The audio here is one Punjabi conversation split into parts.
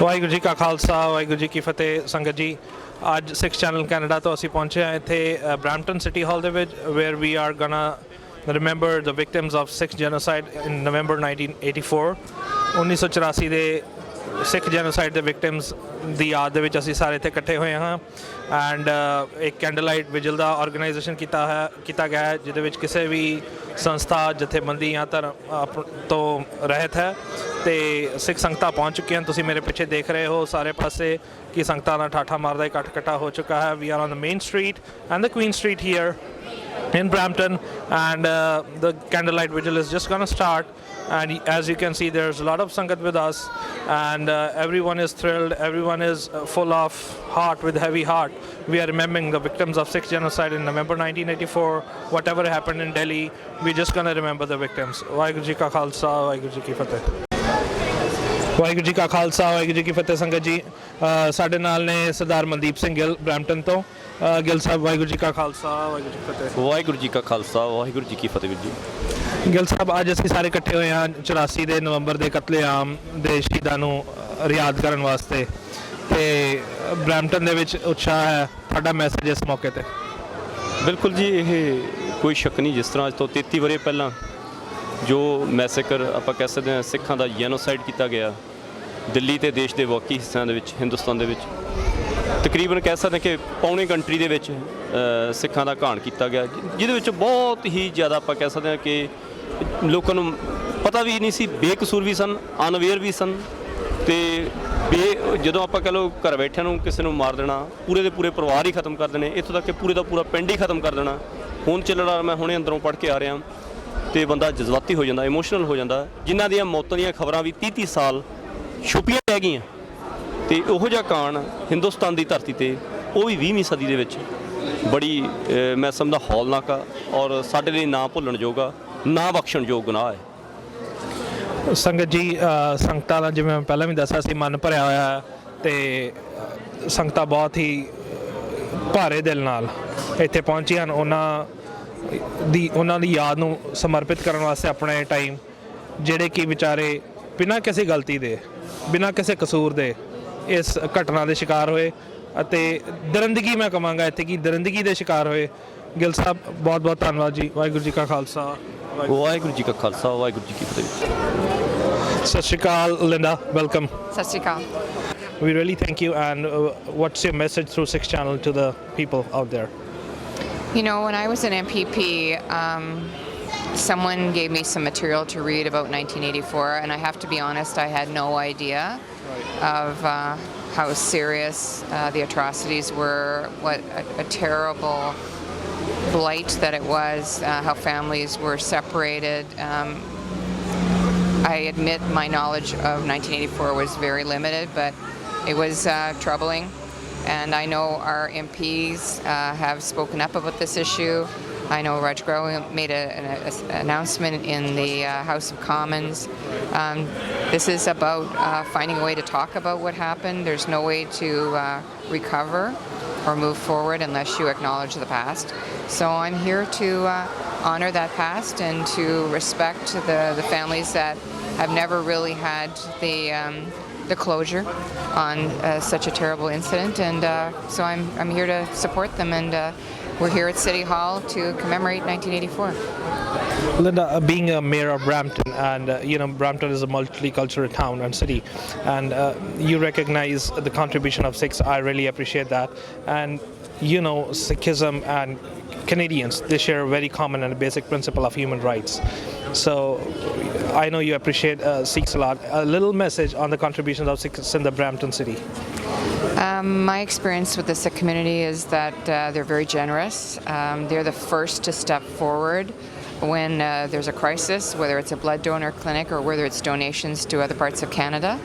ਵਾਹਿਗੁਰੂ ਜੀ ਕਾ ਖਾਲਸਾ ਵਾਹਿਗੁਰੂ ਜੀ ਕੀ ਫਤਿਹ ਸੰਗਤ ਜੀ ਅੱਜ 6 ਚੈਨਲ ਕੈਨੇਡਾ ਤੋਂ ਅਸੀਂ ਪਹੁੰਚੇ ਹਾਂ ਇੱਥੇ ਬਰੈਂਪਟਨ ਸਿਟੀ ਹਾਲ ਦੇ ਵਿੱਚ where we are gonna remember the victims of Sikh genocide in November 1984 1984 ਦੇ ਸਿੱਖ ਜੈਨੋਸਾਈਡ ਦੇ ਵਿਕਟਿਮਸ ਦੀ ਯਾਦ ਦੇ ਵਿੱਚ ਅਸੀਂ ਸਾਰੇ ਇੱਥੇ ਇਕੱਠੇ ਹੋਏ ਹਾਂ ਐਂਡ ਇੱਕ ਕੈਂਡਲਲਾਈਟ ਵਿਜਲ ਦਾ ਆਰਗੇਨਾਈਜੇਸ਼ਨ ਕੀਤਾ ਗਿਆ ਹੈ ਜਿਹਦੇ ਵਿੱਚ ਕਿਸੇ ਵੀ ਸੰਸਥਾ ਜਥੇਬੰਦੀ ਜਾਂ ਧਰਮ ਤੋਂ ਰਹਿਤ ਹੈ ਤੇ ਸਿੱਖ ਸੰਗਤਾਂ ਪਹੁੰਚ ਚੁੱਕੀਆਂ ਤੁਸੀਂ ਮੇਰੇ ਪਿੱਛੇ ਦੇਖ ਰਹੇ ਹੋ ਸਾਰੇ ਪਾਸੇ ਕਿ ਸੰਗਤਾਂ ਦਾ ਠਾਠਾ ਮਾਰਦਾ ਇਕੱਠ ਇਕੱਠਾ ਹੋ ਚੁੱਕਾ ਹੈ we are on the Main Street and the Queen Street here in Brampton and the candlelight vigil is just gonna start and as you can see there's a lot of sangat with us and everyone is thrilled, everyone is full of heart with heavy heart we are remembering the victims of Sikh genocide in November 1984 whatever happened in Delhi we're just gonna remember the victims Waheguru ji ਕਾ ਖਾਲਸਾ ਵਾਹਿਗੁਰੂ ਜੀ ਕੀ ਫਤਿਹ ਵਾਹਿਗੁਰੂ ਜੀ ਕਾ ਖਾਲਸਾ ਵਾਹਿਗੁਰੂ ਜੀ ਕੀ ਫਤਿਹ ਸੰਗਤ ਜੀ ਸਾਡੇ ਨਾਲ ਨੇ ਸਰਦਾਰ ਮਨਦੀਪ ਸਿੰਘ ਗਿੱਲ ਬਰੈਂਪਟਨ ਤੋਂ ਗਿੱਲ ਸਾਹਿਬ ਵਾਹਿਗੁਰੂ ਜੀ ਕਾ ਖਾਲਸਾ ਵਾਹਿਗੁਰੂ ਜੀ ਕੀ ਫਤਿਹ ਵਾਹਿਗੁਰੂ ਜੀ ਕਾ ਖਾਲਸਾ ਵਾਹਿਗੁਰੂ ਜੀ ਕੀ ਫਤਿਹ ਵੀਰ ਜੀ ਗਿੱਲ ਸਾਹਿਬ ਅੱਜ ਅਸੀਂ ਸਾਰੇ ਇਕੱਠੇ ਹੋਏ ਹਾਂ 84 ਦੇ ਨਵੰਬਰ ਦੇ ਕਤਲੇਆਮ ਦੇ ਸ਼ਹੀਦਾਂ ਨੂੰ ਯਾਦ ਕਰਨ ਵਾਸਤੇ ਤੇ ਬਰੈਂਪਟਨ ਦੇ ਵਿੱਚ ਉਤਸ਼ਾਹ ਹੈ ਤੁਹਾਡਾ ਮੈਸੇਜ ਇਸ ਮੌਕੇ ਤੇ ਬਿਲਕੁਲ ਜੀ ਇਹ ਕੋਈ ਸ਼ੱਕ ਨਹੀਂ ਜਿਸ ਤਰ੍ਹਾਂ ਅੱਜ ਤੋਂ 33 ਵਰ੍ਹੇ ਪਹਿਲਾਂ ਜੋ ਮੈਸੇਕਰ ਆਪਾਂ ਕਹਿ ਸਕਦੇ ਹਾਂ ਸਿੱਖਾਂ ਦਾ ਜੈਨੋਸਾਈਡ ਕੀਤਾ ਗਿਆ ਦਿੱਲੀ ਅਤੇ ਦੇਸ਼ ਦੇ ਬਾਕੀ ਹਿੱਸਿਆਂ ਦੇ ਵਿੱਚ ਹਿੰਦੁਸਤਾਨ ਦੇ ਵਿੱਚ ਤਕਰੀਬਨ ਕਹਿ ਸਕਦੇ ਕਿ ਪੌਣੇ ਕੰਟਰੀ ਦੇ ਵਿੱਚ ਸਿੱਖਾਂ ਦਾ ਘਾਣ ਕੀਤਾ ਗਿਆ ਜਿਹਦੇ ਵਿੱਚ ਬਹੁਤ ਹੀ ਜ਼ਿਆਦਾ ਆਪਾਂ ਕਹਿ ਸਕਦੇ ਹਾਂ ਕਿ ਲੋਕਾਂ ਨੂੰ ਪਤਾ ਵੀ ਨਹੀਂ ਸੀ ਬੇਕਸੂਰ ਵੀ ਸਨ ਅਨਅਵੇਅਰ ਵੀ ਸਨ ਅਤੇ ਜਦੋਂ ਆਪਾਂ ਕਹਿ ਲਓ ਘਰ ਬੈਠਿਆਂ ਨੂੰ ਕਿਸੇ ਨੂੰ ਮਾਰ ਦੇਣਾ ਪੂਰੇ ਦੇ ਪੂਰੇ ਪਰਿਵਾਰ ਹੀ ਖਤਮ ਕਰ ਦੇਣੇ ਇੱਥੋਂ ਤੱਕ ਕਿ ਪੂਰੇ ਦਾ ਪੂਰਾ ਪਿੰਡ ਹੀ ਖਤਮ ਕਰ ਦੇਣਾ ਹੁਣ ਚੱਲਣਾ ਮੈਂ ਹੁਣੇ ਅੰਦਰੋਂ ਪੜ੍ਹ ਕੇ ਆ ਰਿਹਾ ਅਤੇ ਬੰਦਾ ਜਜ਼ਬਾਤੀ ਹੋ ਜਾਂਦਾ ਇਮੋਸ਼ਨਲ ਹੋ ਜਾਂਦਾ ਜਿਨ੍ਹਾਂ ਦੀਆਂ ਮੌਤਾਂ ਦੀਆਂ ਖਬਰਾਂ ਵੀ 30 ਸਾਲ ਛੁਪੀਆਂ ਰਹਿ ਗਈਆਂ ਅਤੇ ਉਹੋ ਜਿਹਾ ਕਾਂਡ ਹਿੰਦੁਸਤਾਨ ਦੀ ਧਰਤੀ 'ਤੇ ਉਹ ਵੀ 20ਵੀਂ ਸਦੀ ਦੇ ਵਿੱਚ ਬੜੀ ਮੈਂ ਸਮਝਦਾ ਹੌਲਨਾਕ ਆ ਔਰ ਸਾਡੇ ਲਈ ਨਾ ਭੁੱਲਣਯੋਗ ਆ ਨਾ ਬਖਸ਼ਣਯੋਗ ਗੁਨਾਹ ਹੈ ਸੰਗਤ ਜੀ ਸੰਗਤਾਂ ਦਾ ਜਿਵੇਂ ਮੈਂ ਪਹਿਲਾਂ ਵੀ ਦੱਸਿਆ ਸੀ ਮਨ ਭਰਿਆ ਹੋਇਆ ਹੈ ਅਤੇ ਸੰਗਤਾਂ ਬਹੁਤ ਹੀ ਭਾਰੇ ਦਿਲ ਨਾਲ ਇੱਥੇ ਪਹੁੰਚੀਆਂ ਹਨ ਉਹਨਾਂ ਦੀ ਯਾਦ ਨੂੰ ਸਮਰਪਿਤ ਕਰਨ ਵਾਸਤੇ ਆਪਣਾ ਇਹ ਟਾਈਮ ਜਿਹੜੇ ਕਿ ਵਿਚਾਰੇ ਬਿਨਾਂ ਕਿਸੇ ਗਲਤੀ ਦੇ ਬਿਨਾਂ ਕਿਸੇ ਕਸੂਰ ਦੇ ਇਸ ਘਟਨਾ ਦੇ ਸ਼ਿਕਾਰ ਹੋਏ ਅਤੇ ਦਰਿੰਦਗੀ ਮੈਂ ਕਹਾਂਗਾ ਇੱਥੇ ਕਿ ਦਰਿੰਦਗੀ ਦੇ ਸ਼ਿਕਾਰ ਹੋਏ ਗਿੱਲ ਸਾਹਿਬ ਬਹੁਤ ਬਹੁਤ ਧੰਨਵਾਦ ਜੀ ਵਾਹਿਗੁਰੂ ਜੀ ਕਾ ਖਾਲਸਾ ਵਾਹਿਗੁਰੂ ਜੀ ਕਾ ਖਾਲਸਾ ਵਾਹਿਗੁਰੂ ਜੀ ਕੀ ਫਤਿਹ ਸਤਿ ਸ਼੍ਰੀ ਅਕਾਲ ਲਿੰਡਾ ਵੈਲਕਮ ਸਤਿ ਸ਼੍ਰੀ ਅਕਾਲ We really thank you and what's your message through 6 channel to the people out there? You know, when I was an MPP, someone gave me some material to read about 1984, and I have to be honest, I had no idea of how serious the atrocities were, what a terrible blight that it was, how families were separated. I admit my knowledge of 1984 was very limited, but it was troubling. And I know our MPs have spoken up about this issue. I know Raj Groh made an announcement in the House of Commons. This is about finding a way to talk about what happened. There's no way to recover or move forward unless you acknowledge the past. So I'm here to honor that past and to respect the families that have never really had the closure on such a terrible incident, and so I'm here to support them, and we're here at City Hall to commemorate 1984. Linda, being a mayor of Brampton, and you know Brampton is a multicultural town and city, and you recognize the contribution of Sikhs. I really appreciate that, and you know Sikhism and Canadians, they share a very common and basic principle of human rights. So I know you appreciate Sikhs a lot. A little message on the contributions of Sikhs in the Brampton city. My experience with the Sikh community is that they're very generous. They're the first to step forward when there's a crisis, whether it's a blood donor clinic or whether it's donations to other parts of Canada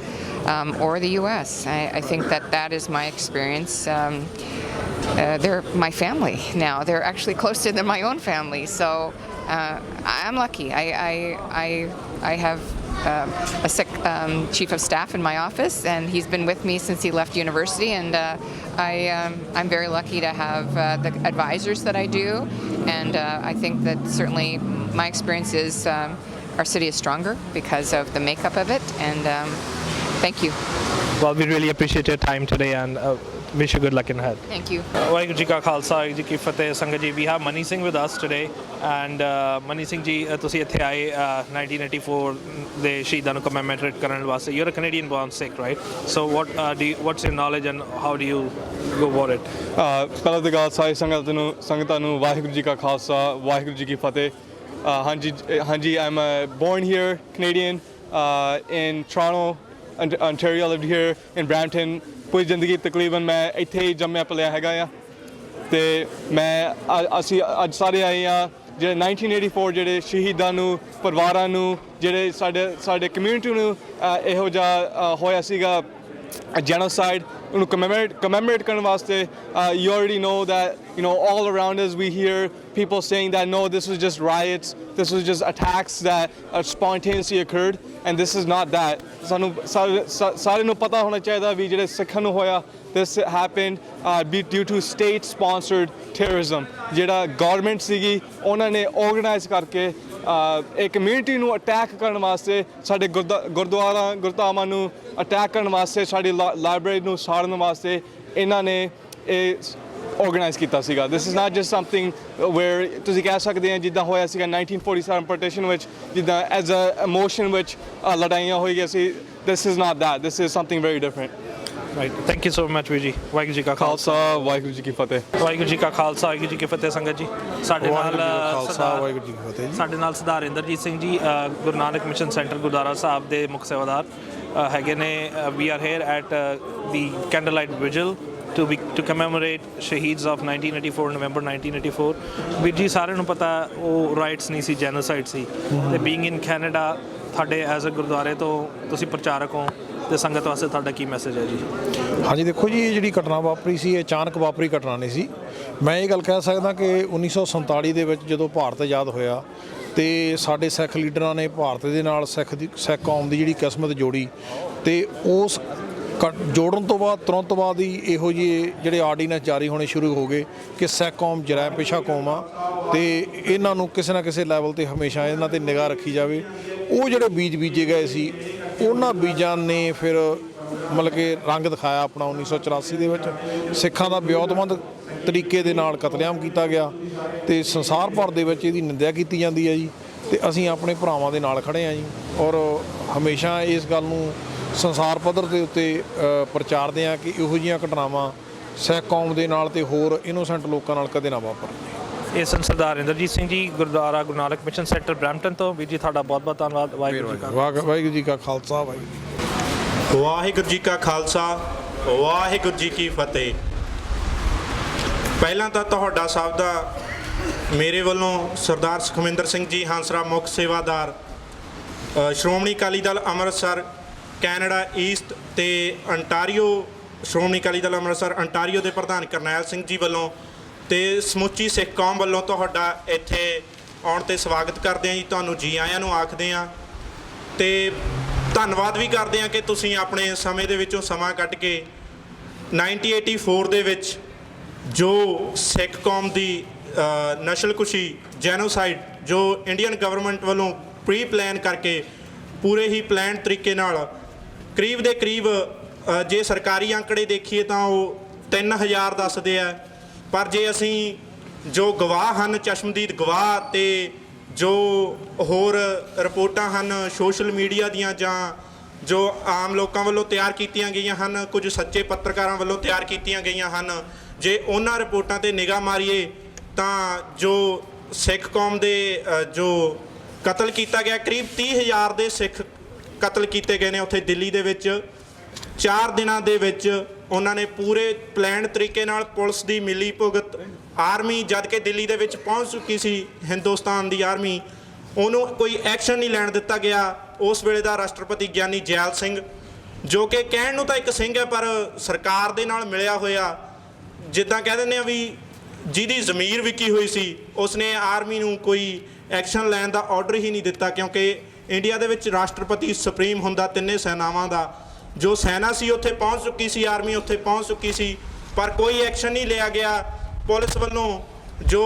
or the US. I think that is my experience. They're my family now. They're actually closer than my own family. So I'm lucky. I have a Sikh chief of staff in my office, and he's been with me since he left university, and I'm very lucky to have the advisors that I do, and I think that certainly my experience is our city is stronger because of the makeup of it, and Thank you. Well, we really appreciate your time today and wish you good luck in ahead. Thank you. Waheguru ji ਕਾ ਖਾਲਸਾ ਵਾਹਿਗੁਰੂ ਜੀ ਕੀ ਫਤਿਹ ਸੰਗਤ ਜੀ। We have Mani Singh with us today and Mani Singh ਜੀ ਤੁਸੀਂ ਇੱਥੇ ਆਏ 1984 ਦੇ ਸ਼ਹੀਦਾਂ ਨੂੰ commemorate ਕਰਨ ਵਾਸਤੇ। You're a Canadian born Sikh, right? So what's your knowledge and how do you go about it? ਪਹਿਲਾਂ ਤਾਂ ਗੱਲ ਸਾਰੀ ਸੰਗਤਾਂ ਨੂੰ ਵਾਹਿਗੁਰੂ ਜੀ ਕਾ ਖਾਲਸਾ ਵਾਹਿਗੁਰੂ ਜੀ ਕੀ ਫਤਿਹ। ਹਾਂਜੀ I'm born here, Canadian, in Toronto, Ontario. I lived here in Brampton. ਪੂਰੀ ਜ਼ਿੰਦਗੀ ਤਕਰੀਬਨ ਮੈਂ ਇੱਥੇ ਹੀ ਜੰਮਿਆ ਪਲਿਆ ਹੈਗਾ ਆ ਅਤੇ ਅਸੀਂ ਅੱਜ ਸਾਰੇ ਆਏ ਆ ਜਿਹੜੇ 1984 ਜਿਹੜੇ ਸ਼ਹੀਦਾਂ ਨੂੰ ਪਰਿਵਾਰਾਂ ਨੂੰ ਜਿਹੜੇ ਸਾਡੇ ਕਮਿਊਨਿਟੀ ਨੂੰ ਇਹੋ ਜਿਹਾ ਹੋਇਆ ਸੀਗਾ genocide ਉਹਨੂੰ commemorate ਕਰਨ ਵਾਸਤੇ you already know that all around us we hear people saying that no, this was just riots, this was just attacks that spontaneously occurred, and this is not that. ਸਾਨੂੰ ਸਾਰਿਆਂ ਨੂੰ ਪਤਾ ਹੋਣਾ ਚਾਹੀਦਾ ਵੀ ਜਿਹੜੇ ਸਿੱਖਾਂ ਨੂੰ ਹੋਇਆ this happened due to state sponsored terrorism. ਜਿਹੜਾ ਗਵਰਨਮੈਂਟ ਸੀਗੀ ਉਹਨਾਂ ਨੇ ਆਰਗੇਨਾਈਜ਼ ਕਰਕੇ ਇਹ ਕਮਿਊਨਿਟੀ ਨੂੰ ਅਟੈਕ ਕਰਨ ਵਾਸਤੇ ਸਾਡੇ ਗੁਰਦੁਆਰਾਵਾਂ ਨੂੰ ਅਟੈਕ ਕਰਨ ਵਾਸਤੇ ਸਾਡੀ ਲਾਇਬ੍ਰੇਰੀ ਨੂੰ ਸਾੜਨ ਵਾਸਤੇ ਇਹਨਾਂ ਨੇ ਇਹ ਆਰਗੇਨਾਈਜ਼ ਕੀਤਾ ਸੀਗਾ। This is not just something where ਤੁਸੀਂ ਕਹਿ ਸਕਦੇ ਆ ਜਿੱਦਾਂ ਹੋਇਆ ਸੀਗਾ 1947 ਪਾਰਟੀਸ਼ਨ ਵਿੱਚ ਜਿੱਦਾਂ ਐਜ਼ ਅ ਇਮੋਸ਼ਨ ਵਿੱਚ ਲੜਾਈਆਂ ਹੋਈਆਂ ਸੀ। This is not that, this is something very different. Right. Thank you so much ਵੀਰ ਜੀ। ਵਾਹਿਗੁਰੂ ਜੀ ਕਾ ਖਾਲਸਾ ਵਾਹਿਗੁਰੂ ਜੀ ਕੀ ਫਤਿਹ। ਵਾਹਿਗੁਰੂ ਜੀ ਕਾ ਖਾਲਸਾ ਵਾਹਿਗੁਰੂ ਜੀ ਕੀ ਫਤਿਹ ਸੰਗਤ ਜੀ। ਸਾਡੇ ਨਾਲ ਵਾਹਿਗੁਰੂ ਜੀ ਕੀ ਫਤਿਹ ਜੀ। ਸਾਡੇ ਨਾਲ ਸਰਦਾਰ ਇੰਦਰਜੀਤ ਸਿੰਘ ਜੀ ਗੁਰੂ ਨਾਨਕ ਮਿਸ਼ਨ ਸੈਂਟਰ ਗੁਰਦੁਆਰਾ ਸਾਹਿਬ ਦੇ ਮੁੱਖ ਸੇਵਾਦਾਰ ਹੈਗੇ ਨੇ। We are here at the candlelight vigil to commemorate shaheeds of 1984 November 1984। ਵੀਰ ਜੀ ਸਾਰਿਆਂ ਨੂੰ ਪਤਾ ਉਹ ਰਾਈਟਸ ਨਹੀਂ ਸੀ, ਜੈਨੋਸਾਈਡ ਸੀ। ਤੇ ਬੀਇੰਗ ਇਨ ਕੈਨੇਡਾ ਤੁਹਾਡੇ ਐਜ਼ ਅ ਗੁਰਦੁਆਰੇ ਤੋਂ ਤੁਸੀਂ ਪ੍ਰਚਾਰਕ ਹੋ ਤੇ ਸੰਗਤ ਵਾਸਤੇ ਤੁਹਾਡਾ ਕੀ ਮੈਸੇਜ ਹੈ ਜੀ? ਹਾਂਜੀ ਦੇਖੋ ਜੀ, ਇਹ ਜਿਹੜੀ ਘਟਨਾ ਵਾਪਰੀ ਸੀ ਇਹ ਅਚਾਨਕ ਵਾਪਰੀ ਘਟਨਾ ਨਹੀਂ ਸੀ। ਮੈਂ ਇਹ ਗੱਲ ਕਹਿ ਸਕਦਾ ਕਿ 1947 ਦੇ ਵਿੱਚ ਜਦੋਂ ਭਾਰਤ ਆਜ਼ਾਦ ਹੋਇਆ ਤੇ ਸਾਡੇ ਸਿੱਖ ਲੀਡਰਾਂ ਨੇ ਭਾਰਤ ਦੇ ਨਾਲ ਸਿੱਖ ਕੌਮ ਦੀ ਜਿਹੜੀ ਕਿਸਮਤ ਜੋੜੀ ਤੇ ਉਸ ਜੋੜਨ ਤੋਂ ਬਾਅਦ ਤੁਰੰਤ ਬਾਅਦ ਹੀ ਇਹੋ ਜਿਹੇ ਜਿਹੜੇ ਆਰਡੀਨੈਂਸ ਜਾਰੀ ਹੋਣੇ ਸ਼ੁਰੂ ਹੋ ਗਏ ਕਿ ਸਿੱਖ ਕੌਮ ਜਰਾਇਮ ਪੇਸ਼ਾ ਕੌਮ ਆ ਤੇ ਇਹਨਾਂ ਨੂੰ ਕਿਸੇ ਨਾ ਕਿਸੇ ਲੈਵਲ 'ਤੇ ਹਮੇਸ਼ਾ ਇਹਨਾਂ 'ਤੇ ਨਿਗਾਹ ਰੱਖੀ ਜਾਵੇ। ਉਹ ਜਿਹੜੇ ਬੀਜ ਬੀਜੇ ਗਏ ਸੀ ਉਹਨਾਂ ਬੀਜਾਂ ਨੇ ਫਿਰ ਮਤਲਬ ਕਿ ਰੰਗ ਦਿਖਾਇਆ ਆਪਣਾ 1984 ਦੇ ਵਿੱਚ। ਸਿੱਖਾਂ ਦਾ ਵਿਉਂਤਬੰਦ ਤਰੀਕੇ ਦੇ ਨਾਲ ਕਤਲੇਆਮ ਕੀਤਾ ਗਿਆ ਤੇ ਸੰਸਾਰ ਭਰ ਦੇ ਵਿੱਚ ਇਹਦੀ ਨਿੰਦਿਆ ਕੀਤੀ ਜਾਂਦੀ ਹੈ ਜੀ। ਤੇ ਅਸੀਂ ਆਪਣੇ ਭਰਾਵਾਂ ਦੇ ਨਾਲ ਖੜ੍ਹੇ ਹਾਂ ਜੀ ਔਰ ਹਮੇਸ਼ਾ ਇਸ ਗੱਲ ਨੂੰ ਸੰਸਾਰ ਪੱਧਰ ਦੇ ਉੱਤੇ ਪ੍ਰਚਾਰਦੇ ਹਾਂ ਕਿ ਇਹੋ ਜਿਹੀਆਂ ਘਟਨਾਵਾਂ ਸਿੱਖ ਕੌਮ ਦੇ ਨਾਲ ਤੇ ਹੋਰ ਇਨੋਸੈਂਟ ਲੋਕਾਂ ਨਾਲ ਕਦੇ ਨਾ ਵਾਪਰਨ। ਇਹ ਸਨ ਸਰਦਾਰ ਇੰਦਰਜੀਤ ਸਿੰਘ ਜੀ ਗੁਰਦੁਆਰਾ ਗੁਰੂ ਨਾਨਕ ਮਿਸ਼ਨ ਸੈਂਟਰ ਬਰੈਂਪਟਨ ਤੋਂ। ਵੀਰ ਜੀ ਤੁਹਾਡਾ ਬਹੁਤ ਬਹੁਤ ਧੰਨਵਾਦ। ਵਾਹਿਗੁਰੂ ਵਾਹਿਗੁਰੂ ਜੀ ਕਾ ਖਾਲਸਾ ਵਾਹਿਗੁਰੂ ਜੀ ਕਾ ਖਾਲਸਾ ਵਾਹਿਗੁਰੂ ਜੀ ਕੀ ਫਤਿਹ। ਪਹਿਲਾਂ ਤਾਂ ਤੁਹਾਡਾ ਸਭ ਦਾ ਮੇਰੇ ਵੱਲੋਂ ਸਰਦਾਰ ਸੁਖਵਿੰਦਰ ਸਿੰਘ ਜੀ ਹੰਸਰਾ ਮੁੱਖ ਸੇਵਾਦਾਰ ਸ਼੍ਰੋਮਣੀ ਅਕਾਲੀ ਦਲ ਅੰਮ੍ਰਿਤਸਰ ਕੈਨੇਡਾ ਈਸਟ ਤੇ ਅੰਟਾਰੀਓ ਸ਼੍ਰੋਮਣੀ ਅਕਾਲੀ ਦਲ ਅੰਮ੍ਰਿਤਸਰ ਅੰਟਾਰੀਓ ਦੇ ਪ੍ਰਧਾਨ ਕਰਨੈਲ ਸਿੰਘ ਜੀ ਵੱਲੋਂ ਤੇ ਸਮੁੱਚੀ ਸਿੱਖ ਕੌਮ ਵੱਲੋਂ ਤੁਹਾਡਾ ਇੱਥੇ ਆਉਣ 'ਤੇ ਸਵਾਗਤ ਕਰਦੇ ਹਾਂ ਜੀ। ਤੁਹਾਨੂੰ ਜੀ ਆਇਆਂ ਨੂੰ ਆਖਦੇ ਹਾਂ ਤੇ ਧੰਨਵਾਦ ਵੀ ਕਰਦੇ ਹਾਂ ਕਿ ਤੁਸੀਂ ਆਪਣੇ ਸਮੇਂ ਦੇ ਵਿੱਚੋਂ ਸਮਾਂ ਕੱਢ ਕੇ 1984 ਦੇ ਵਿੱਚ ਜੋ ਸਿੱਖ ਕੌਮ ਦੀ ਨਸਲਕੁਸ਼ੀ ਜੈਨੋਸਾਈਡ ਜੋ ਇੰਡੀਅਨ ਗਵਰਨਮੈਂਟ ਵੱਲੋਂ ਪ੍ਰੀ ਪਲਾਨ ਕਰਕੇ ਪੂਰੇ ਹੀ ਪਲਾਨ ਤਰੀਕੇ ਨਾਲ ਕਰੀਬ ਦੇ ਕਰੀਬ ਜੇ ਸਰਕਾਰੀ ਅੰਕੜੇ ਦੇਖੀਏ ਤਾਂ ਉਹ 3000 ਦੱਸਦੇ ਆ, ਪਰ ਜੇ ਅਸੀਂ ਜੋ ਗਵਾਹ ਹਨ ਚਸ਼ਮਦੀਦ ਗਵਾਹ ਤੇ ਜੋ ਹੋਰ ਰਿਪੋਰਟਾਂ ਹਨ ਸੋਸ਼ਲ ਮੀਡੀਆ ਦੀਆਂ ਜਾਂ ਜੋ ਆਮ ਲੋਕਾਂ ਵੱਲੋਂ ਤਿਆਰ ਕੀਤੀਆਂ ਗਈਆਂ ਹਨ, ਕੁਝ ਸੱਚੇ ਪੱਤਰਕਾਰਾਂ ਵੱਲੋਂ ਤਿਆਰ ਕੀਤੀਆਂ ਗਈਆਂ ਹਨ, ਜੇ ਉਹਨਾਂ ਰਿਪੋਰਟਾਂ 'ਤੇ ਨਿਗਾਹ ਮਾਰੀਏ ਤਾਂ ਜੋ ਸਿੱਖ ਕੌਮ ਦੇ ਜੋ ਕਤਲ ਕੀਤਾ ਗਿਆ ਕਰੀਬ 30,000 ਦੇ ਸਿੱਖ ਕਤਲ ਕੀਤੇ ਗਏ ਨੇ ਉੱਥੇ ਦਿੱਲੀ ਦੇ ਵਿੱਚ 4 ਦਿਨਾਂ ਦੇ ਵਿੱਚ। ਉਹਨਾਂ ਨੇ ਪੂਰੇ ਪਲਾਨ ਤਰੀਕੇ ਨਾਲ ਪੁਲਿਸ ਦੀ ਮਿਲੀ ਭੁਗਤ ਆਰਮੀ ਜਦ ਕਿ ਦਿੱਲੀ ਦੇ ਵਿੱਚ ਪਹੁੰਚ ਚੁੱਕੀ ਸੀ ਹਿੰਦੁਸਤਾਨ ਦੀ ਆਰਮੀ, ਉਹਨੂੰ ਕੋਈ ਐਕਸ਼ਨ ਨਹੀਂ ਲੈਣ ਦਿੱਤਾ ਗਿਆ। ਉਸ ਵੇਲੇ ਦਾ ਰਾਸ਼ਟਰਪਤੀ ਗਿਆਨੀ ਜੈਲ ਸਿੰਘ ਜੋ ਕਿ ਕਹਿਣ ਨੂੰ ਤਾਂ ਇੱਕ ਸਿੰਘ ਹੈ ਪਰ ਸਰਕਾਰ ਦੇ ਨਾਲ ਮਿਲਿਆ ਹੋਇਆ, ਜਿੱਦਾਂ ਕਹਿ ਦਿੰਦੇ ਆ ਵੀ ਜਿਹਦੀ ਜ਼ਮੀਰ ਵਿਕੀ ਹੋਈ ਸੀ, ਉਸਨੇ ਆਰਮੀ ਨੂੰ ਕੋਈ ਐਕਸ਼ਨ ਲੈਣ ਦਾ ਆਰਡਰ ਹੀ ਨਹੀਂ ਦਿੱਤਾ ਕਿਉਂਕਿ ਇੰਡੀਆ ਦੇ ਵਿੱਚ ਰਾਸ਼ਟਰਪਤੀ ਸੁਪਰੀਮ ਹੁੰਦਾ ਤਿੰਨੇ ਸੈਨਾਵਾਂ ਦਾ। ਜੋ ਸੈਨਾ ਸੀ ਉੱਥੇ ਪਹੁੰਚ ਚੁੱਕੀ ਸੀ, ਆਰਮੀ ਉੱਥੇ ਪਹੁੰਚ ਚੁੱਕੀ ਸੀ, ਪਰ ਕੋਈ ਐਕਸ਼ਨ ਨਹੀਂ ਲਿਆ ਗਿਆ। ਪੁਲਿਸ ਵੱਲੋਂ ਜੋ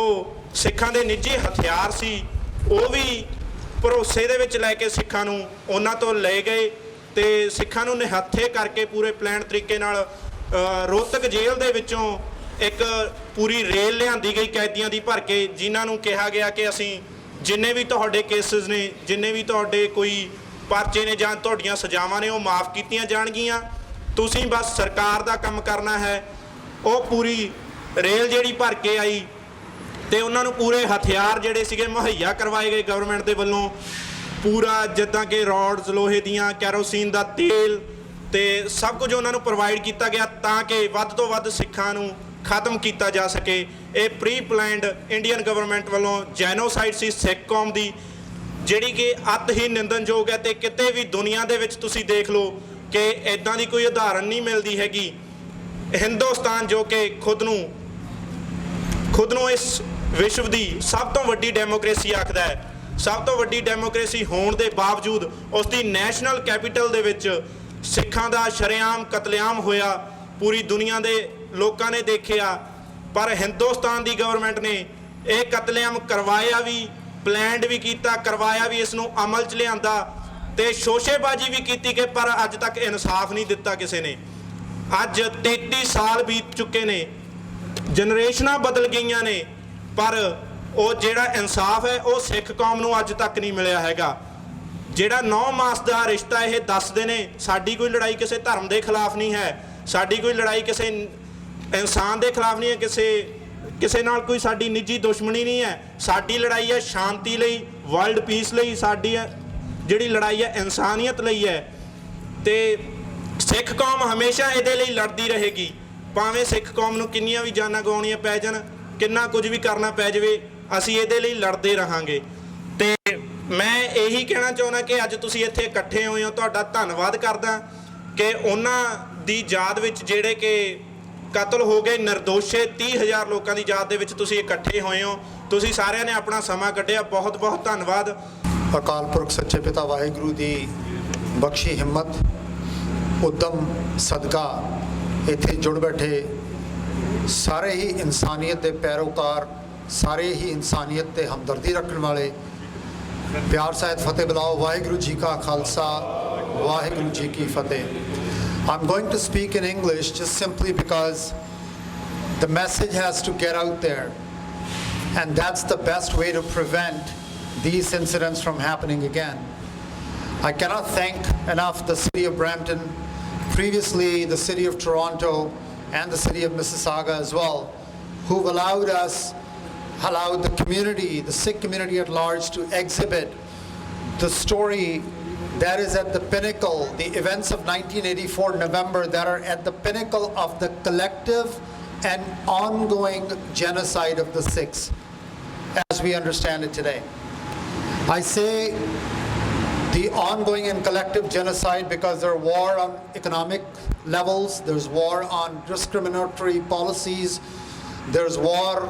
ਸਿੱਖਾਂ ਦੇ ਨਿੱਜੀ ਹਥਿਆਰ ਸੀ ਉਹ ਵੀ ਭਰੋਸੇ ਦੇ ਵਿੱਚ ਲੈ ਕੇ ਸਿੱਖਾਂ ਨੂੰ ਉਹਨਾਂ ਤੋਂ ਲਏ ਗਏ ਤੇ ਸਿੱਖਾਂ ਨੂੰ ਨਿਹੱਥੇ ਕਰਕੇ ਪੂਰੇ ਪਲਾਨ ਤਰੀਕੇ ਨਾਲ ਰੋਹਤਕ ਜੇਲ੍ਹ ਦੇ ਵਿੱਚੋਂ ਇੱਕ ਪੂਰੀ ਰੇਲ ਲਿਆਂਦੀ ਗਈ ਕੈਦੀਆਂ ਦੀ ਭਰ ਕੇ, ਜਿਨ੍ਹਾਂ ਨੂੰ ਕਿਹਾ ਗਿਆ ਕਿ ਅਸੀਂ ਜਿੰਨੇ ਵੀ ਤੁਹਾਡੇ ਕੇਸਿਸ ਨੇ, ਜਿੰਨੇ ਵੀ ਤੁਹਾਡੇ ਕੋਈ ਪਰਚੇ ਨੇ ਜਾਂ ਤੁਹਾਡੀਆਂ ਸਜ਼ਾਵਾਂ ਨੇ, ਉਹ ਮਾफ़ ਕੀਤੀਆਂ ਜਾਣਗੀਆਂ, ਤੁਸੀਂ ਬਸ ਸਰਕਾਰ ਦਾ ਕੰਮ ਕਰਨਾ ਹੈ। ਉਹ ਪੂਰੀ ਰੇਲ ਜਿਹੜੀ ਭਰ ਕੇ ਆਈ ਤੇ ਉਹਨਾਂ ਨੂੰ ਪੂਰੇ ਹਥਿਆਰ ਜਿਹੜੇ ਸੀਗੇ ਮੁਹੱਈਆ ਕਰਵਾਏ ਗਏ ਗਵਰਨਮੈਂਟ ਦੇ ਵੱਲੋਂ, ਪੂਰਾ ਜਿੱਦਾਂ ਕਿ ਰੋਡਸ, ਲੋਹੇ ਦੀਆਂ, ਕੈਰੋਸੀਨ ਦਾ ਤੇਲ ਤੇ ਸਭ ਕੁਝ ਉਹਨਾਂ ਨੂੰ ਪ੍ਰੋਵਾਈਡ ਕੀਤਾ ਗਿਆ ਤਾਂ ਕਿ ਵੱਧ ਤੋਂ ਵੱਧ ਸਿੱਖਾਂ ਨੂੰ ਖਤਮ ਕੀਤਾ ਜਾ ਸਕੇ। ਇਹ ਪ੍ਰੀ ਪਲਾਨਡ ਇੰਡੀਅਨ ਗਵਰਨਮੈਂਟ ਵੱਲੋਂ ਜੈਨੋਸਾਈਡ ਸੀ ਸਿੱਖ ਕੌਮ ਦੀ, ਜਿਹੜੀ ਕਿ ਅਤ ਹੀ ਨਿੰਦਣਯੋਗ ਹੈ। ਤੇ ਕਿਤੇ ਵੀ ਦੁਨੀਆ ਦੇ ਵਿੱਚ ਤੁਸੀਂ ਦੇਖ ਲਓ ਕਿ ਇੱਦਾਂ ਦੀ ਕੋਈ ਉਦਾਹਰਨ ਨਹੀਂ ਮਿਲਦੀ ਹੈਗੀ। ਹਿੰਦੁਸਤਾਨ ਜੋ ਕਿ ਖੁਦ ਨੂੰ ਇਸ ਵਿਸ਼ਵ ਦੀ ਸਭ ਤੋਂ ਵੱਡੀ ਡੈਮੋਕ੍ਰੇਸੀ ਆਖਦਾ ਹੈ, ਸਭ ਤੋਂ ਵੱਡੀ ਡੈਮੋਕ੍ਰੇਸੀ ਹੋਣ ਦੇ ਬਾਵਜੂਦ ਉਸ ਦੀ ਨੈਸ਼ਨਲ ਕੈਪੀਟਲ ਦੇ ਵਿੱਚ ਸਿੱਖਾਂ ਦਾ ਸ਼ਰੇਆਮ ਕਤਲੇਆਮ ਹੋਇਆ, ਪੂਰੀ ਦੁਨੀਆ ਦੇ ਲੋਕਾਂ ਨੇ ਦੇਖਿਆ। ਪਰ ਹਿੰਦੁਸਤਾਨ ਦੀ ਗਵਰਨਮੈਂਟ ਨੇ ਇਹ ਕਤਲੇਆਮ ਕਰਵਾਇਆ ਵੀ, ਪਲੈਨਡ ਵੀ ਕੀਤਾ, ਕਰਵਾਇਆ ਵੀ, ਇਸ ਨੂੰ ਅਮਲ 'ਚ ਲਿਆਂਦਾ ਤੇ ਸ਼ੋਸ਼ੇਬਾਜ਼ੀ ਵੀ ਕੀਤੀ ਕਿ ਪਰ ਅੱਜ ਤੱਕ ਇਨਸਾਫ ਨਹੀਂ ਦਿੱਤਾ ਕਿਸੇ ਨੇ। ਅੱਜ 33 ਸਾਲ ਬੀਤ ਚੁੱਕੇ ਨੇ, ਜਨਰੇਸ਼ਨਾਂ ਬਦਲ ਗਈਆਂ ਨੇ, ਪਰ ਉਹ ਜਿਹੜਾ ਇਨਸਾਫ ਹੈ ਉਹ ਸਿੱਖ ਕੌਮ ਨੂੰ ਅੱਜ ਤੱਕ ਨਹੀਂ ਮਿਲਿਆ ਹੈਗਾ। ਜਿਹੜਾ 9 ਮਾਸ ਦਾ ਰਿਸ਼ਤਾ ਇਹ ਦੱਸਦੇ ਨੇ, ਸਾਡੀ ਕੋਈ ਲੜਾਈ ਕਿਸੇ ਧਰਮ ਦੇ ਖਿਲਾਫ ਨਹੀਂ ਹੈ, ਸਾਡੀ ਕੋਈ ਲੜਾਈ ਕਿਸੇ ਇਨਸਾਨ ਦੇ ਖਿਲਾਫ ਨਹੀਂ ਹੈ, ਕਿਸੇ ਨਾਲ ਕੋਈ ਸਾਡੀ ਨਿੱਜੀ ਦੁਸ਼ਮਣੀ ਨਹੀਂ ਹੈ। ਸਾਡੀ ਲੜਾਈ ਹੈ ਸ਼ਾਂਤੀ ਲਈ, ਵਰਲਡ ਪੀਸ ਲਈ, ਸਾਡੀ ਜਿਹੜੀ ਲੜਾਈ ਹੈ ਇਨਸਾਨੀਅਤ ਲਈ ਹੈ। ਤੇ ਸਿੱਖ ਕੌਮ ਹਮੇਸ਼ਾ ਇਹਦੇ ਲਈ ਲੜਦੀ ਰਹੇਗੀ, ਭਾਵੇਂ ਸਿੱਖ ਕੌਮ ਨੂੰ ਕਿੰਨੀਆਂ ਵੀ ਜਾਨਾਂ ਗਵਾਉਣੀਆਂ ਪੈ ਜਾਣ, ਕਿੰਨਾ ਕੁਝ ਵੀ ਕਰਨਾ ਪੈ ਜਾਵੇ, ਅਸੀਂ ਇਹਦੇ ਲਈ ਲੜਦੇ ਰਹਾਂਗੇ। ਤੇ ਮੈਂ ਇਹੀ ਕਹਿਣਾ ਚਾਹੁੰਦਾ ਕਿ ਅੱਜ ਤੁਸੀਂ ਇੱਥੇ ਇਕੱਠੇ ਹੋਏ ਹੋ, ਤੁਹਾਡਾ ਧੰਨਵਾਦ ਕਰਦਾ ਕਿ ਉਹਨਾਂ ਦੀ ਯਾਦ ਵਿੱਚ ਜਿਹੜੇ ਕਿ ਕਤਲ ਹੋ ਗਏ ਨਿਰਦੋਸ਼ੇ 30,000 ਲੋਕਾਂ ਦੀ ਯਾਦ ਦੇ ਵਿੱਚ ਤੁਸੀਂ ਇਕੱਠੇ ਹੋਏ ਹੋ। ਤੁਸੀਂ ਸਾਰਿਆਂ ਨੇ ਆਪਣਾ ਸਮਾਂ ਕੱਢਿਆ, ਬਹੁਤ ਬਹੁਤ ਧੰਨਵਾਦ। ਅਕਾਲ ਪੁਰਖ ਸੱਚੇ ਪਿਤਾ ਵਾਹਿਗੁਰੂ ਦੀ ਬਖਸ਼ੀ ਹਿੰਮਤ, ਉਦਮ ਸਦਕਾ ਇੱਥੇ ਜੁੜ ਬੈਠੇ ਸਾਰੇ ਹੀ ਇਨਸਾਨੀਅਤ ਦੇ ਪੈਰੋਕਾਰ, ਸਾਰੇ ਹੀ ਇਨਸਾਨੀਅਤ ਤੇ ਹਮਦਰਦੀ ਰੱਖਣ ਵਾਲੇ, ਪਿਆਰ ਸਾਹਿਤ ਫਤਿਹ ਬੁਲਾਓ। ਵਾਹਿਗੁਰੂ ਜੀ ਕਾ ਖਾਲਸਾ, ਵਾਹਿਗੁਰੂ ਜੀ ਕੀ ਫਤਿਹ। I'm going to speak in English just simply because the message has to get out there, and that's the best way to prevent these incidents from happening again. I cannot thank enough the city of Brampton, previously the city of Toronto and the city of Mississauga as well, who've allowed the community, the Sikh community at large, to exhibit the story that is at the pinnacle, the events of 1984 November that are at the pinnacle of the collective and ongoing genocide of the Sikhs as we understand it today. I say the ongoing and collective genocide because there's war on economic levels, there's war on discriminatory policies, there's war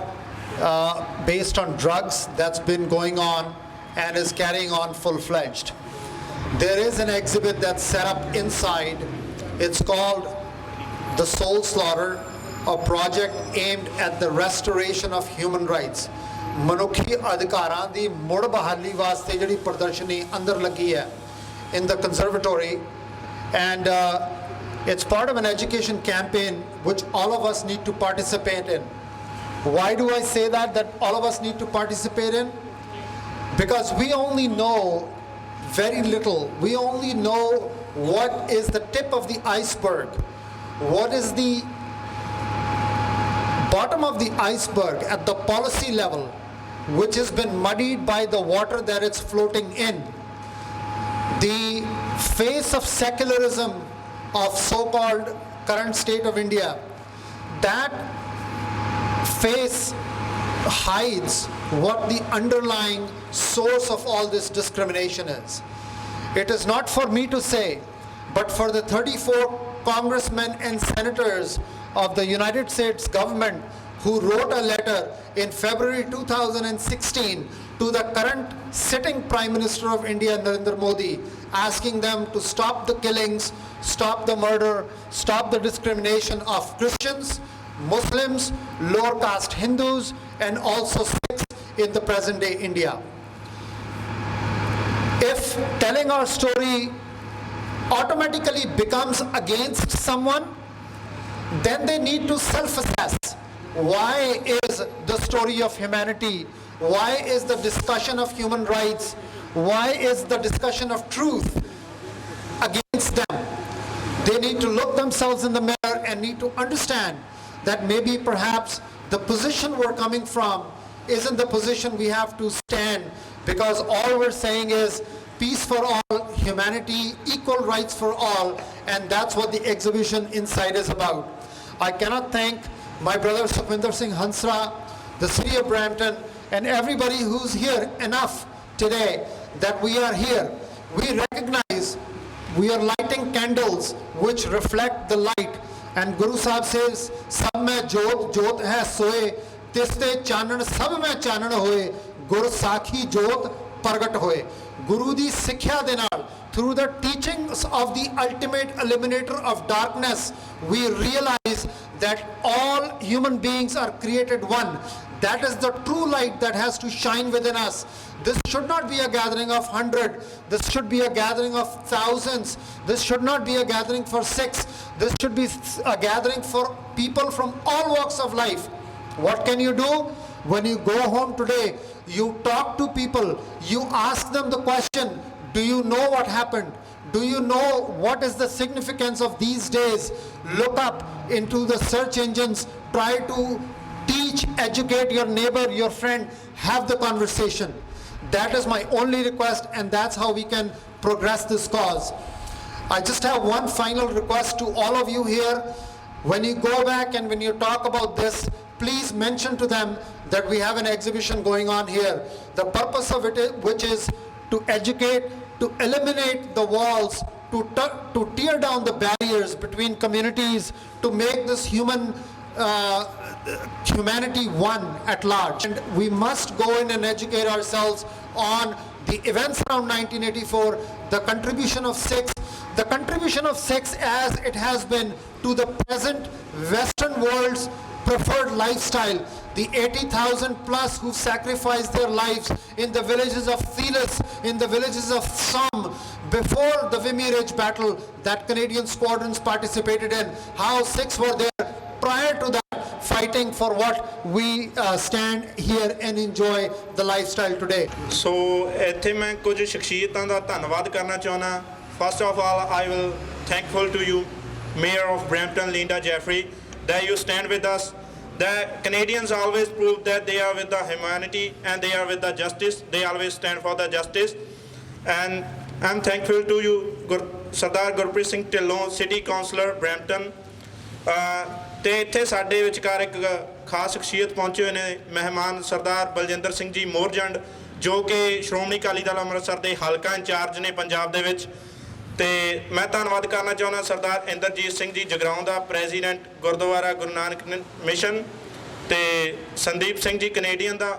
based on drugs that's been going on and is carrying on full-fledged. There is an exhibit that's set up inside. It's called The Soul Slaughter, a project aimed at the restoration of human rights. ਮਨੁੱਖੀ ਅਧਿਕਾਰਾਂ ਦੀ ਮੁੜ ਬਹਾਲੀ ਵਾਸਤੇ ਜਿਹੜੀ ਪ੍ਰਦਰਸ਼ਨੀ ਅੰਦਰ ਲੱਗੀ ਹੈ in the conservatory, and it's part of an education campaign which all of us need to participate in. Why do I say that all of us need to participate in? Because we only know very little. We only know what is the tip of the iceberg, what is the bottom of the iceberg at the policy level, which has been muddied by the water that it's floating in. The face of secularism of so-called current state of India, that face hides what the underlying source of all this discrimination is. It is not for me to say, but for the 34 congressmen and senators of the United States government who wrote a letter in February 2016 to the current sitting Prime Minister of India, Narendra Modi, asking them to stop the killings, stop the murder, stop the discrimination of Christians, Muslims, lower caste Hindus, and also Sikhs in the present day India. If telling our story automatically becomes against someone, then they need to self-assess. Why is the story of humanity, why is the discussion of human rights, why is the discussion of truth against them? They need to look themselves in the mirror and need to understand that maybe perhaps the position we're coming from isn't the position we have to stand, because all we're saying is peace for all, humanity, equal rights for all, and that's what the exhibition inside is about. I cannot thank my brother Sukhwinder Singh Hansra, the city of Brampton, and everybody who's here enough today that we are here. We recognize we are lighting candles which reflect the light, and Guru Sahib says, "Sab mein jyot, jyot hai soe, tiste chanan sab mein chanan hoye, Gur sakhi jyot pragat hoye." Guru di sikhya de naal, through the teachings of the ultimate eliminator of darkness, we realize that all human beings are created one. That is the true light that has to shine within us. This should not be a gathering of 100. This should be a gathering of thousands. This should not be a gathering for 6. This should be a gathering for people from all walks of life. What can you do? When you go home today, you talk to people, you ask them the question, do you know what happened? Do you know what is the significance of these days? Look up into the search engines, try to teach, educate your neighbor, your friend, have the conversation. That is my only request, and that's how we can progress this cause. I just have one final request to all of you here. When you go back and when you talk about this, please mention to them that we have an exhibition going on here. The purpose of it, which is to educate, to eliminate the walls, to tear down the barriers between communities, to make this humanity one at large. And we must go in and educate ourselves on the events around 1984, the contribution of Sikhs as it has been to the present Western world's preferred lifestyle. The 80,000 plus who sacrificed their lives in the villages of Thilas, in the villages of Somme, before the Vimy Ridge battle that Canadian squadrons participated in, how Sikhs were there prior to that, fighting for what we stand here and enjoy the lifestyle today. So ਇੱਥੇ ਮੈਂ ਕੁਝ ਸ਼ਖਸੀਅਤਾਂ ਦਾ ਧੰਨਵਾਦ ਕਰਨਾ ਚਾਹੁੰਦਾ. First of all, I will thankful to you, Mayor of Brampton, Linda Jeffrey, that you stand with us. The Canadians always prove that they are with the humanity and they are with the justice. They always stand for the justice. And I'm thankful to you, Sardar Gurpreet Singh Dhillon, City Councillor, Brampton. ਤੇ ਇੱਥੇ ਸਾਡੇ ਵਿਚਕਾਰ ਇੱਕ ਖਾਸ ਸ਼ਖਸੀਅਤ ਪਹੁੰਚੇ ਹੋਏ ਨੇ ਮਹਿਮਾਨ ਸਰਦਾਰ ਬਲਜਿੰਦਰ ਸਿੰਘ ਜੀ ਮੋਰਜੰਡ, ਜੋ ਕਿ ਸ਼੍ਰੋਮਣੀ ਅਕਾਲੀ ਦਲ ਅੰਮ੍ਰਿਤਸਰ ਦੇ ਹਲਕਾ ਇੰਚਾਰਜ ਨੇ ਪੰਜਾਬ ਦੇ ਵਿੱਚ। ਤੇ ਮੈਂ ਧੰਨਵਾਦ ਕਰਨਾ ਚਾਹੁੰਦਾ ਸਰਦਾਰ ਇੰਦਰਜੀਤ ਸਿੰਘ ਜੀ ਜਗਰਾਉਂ ਦਾ, ਪ੍ਰੈਜ਼ੀਡੈਂਟ ਗੁਰਦੁਆਰਾ ਗੁਰੂ ਨਾਨਕ ਮਿਸ਼ਨ, ਤੇ ਸੰਦੀਪ ਸਿੰਘ ਜੀ ਕੈਨੇਡੀਅਨ ਦਾ।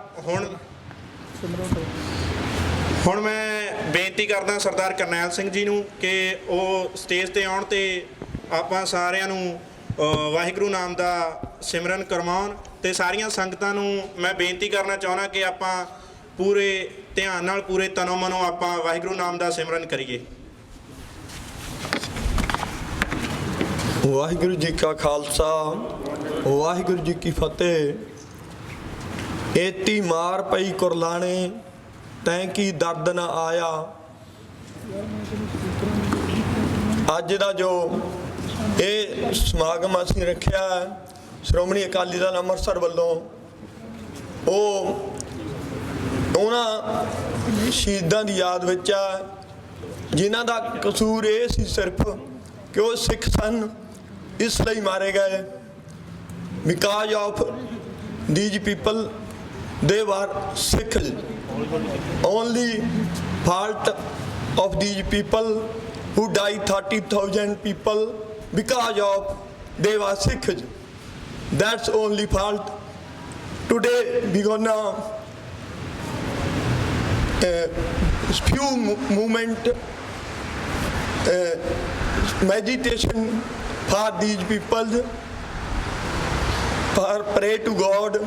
ਹੁਣ ਮੈਂ ਬੇਨਤੀ ਕਰਦਾ ਸਰਦਾਰ ਕਰਨੈਲ ਸਿੰਘ ਜੀ ਨੂੰ ਕਿ ਉਹ ਸਟੇਜ ਤੇ ਆਉਣ ਤੇ ਆਪਾਂ ਸਾਰਿਆਂ ਨੂੰ ਵਾਹਿਗੁਰੂ ਨਾਮ ਦਾ ਸਿਮਰਨ ਕਰਵਾਉਣ। ਤੇ ਸਾਰੀਆਂ ਸੰਗਤਾਂ ਨੂੰ ਮੈਂ ਬੇਨਤੀ ਕਰਨਾ ਚਾਹੁੰਦਾ ਕਿ ਆਪਾਂ ਪੂਰੇ ਧਿਆਨ ਨਾਲ, ਪੂਰੇ ਤਨੋਂ ਮਨੋਂ ਆਪਾਂ ਵਾਹਿਗੁਰੂ ਨਾਮ ਦਾ ਸਿਮਰਨ ਕਰੀਏ। ਵਾਹਿਗੁਰੂ ਜੀ ਕਾ ਖਾਲਸਾ, ਵਾਹਿਗੁਰੂ ਜੀ ਕੀ ਫਤਿਹ। ਏਤੀ ਮਾਰ ਪਈ ਕੁਰਲਾਣੇ, ਤੈਂ ਕੀ ਦਰਦ ਨਾ ਆਇਆ। ਅੱਜ ਦਾ ਜੋ ਇਹ ਸਮਾਗਮ ਅਸੀਂ ਰੱਖਿਆ ਸ਼੍ਰੋਮਣੀ ਅਕਾਲੀ ਦਲ ਅੰਮ੍ਰਿਤਸਰ ਵੱਲੋਂ, ਉਹ ਉਹਨਾਂ ਸ਼ਹੀਦਾਂ ਦੀ ਯਾਦ ਵਿੱਚ ਆ ਜਿਨ੍ਹਾਂ ਦਾ ਕਸੂਰ ਇਹ ਸੀ ਸਿਰਫ ਕਿ ਉਹ ਸਿੱਖ ਸਨ, ਇਸ ਲਈ ਮਾਰੇ ਗਏ। Because of these people, they were Sikh. Only fault of these people who died 30,000 people because of they were Sikh. That's only fault. Today we gonna few movement meditation for these people, for pray to God,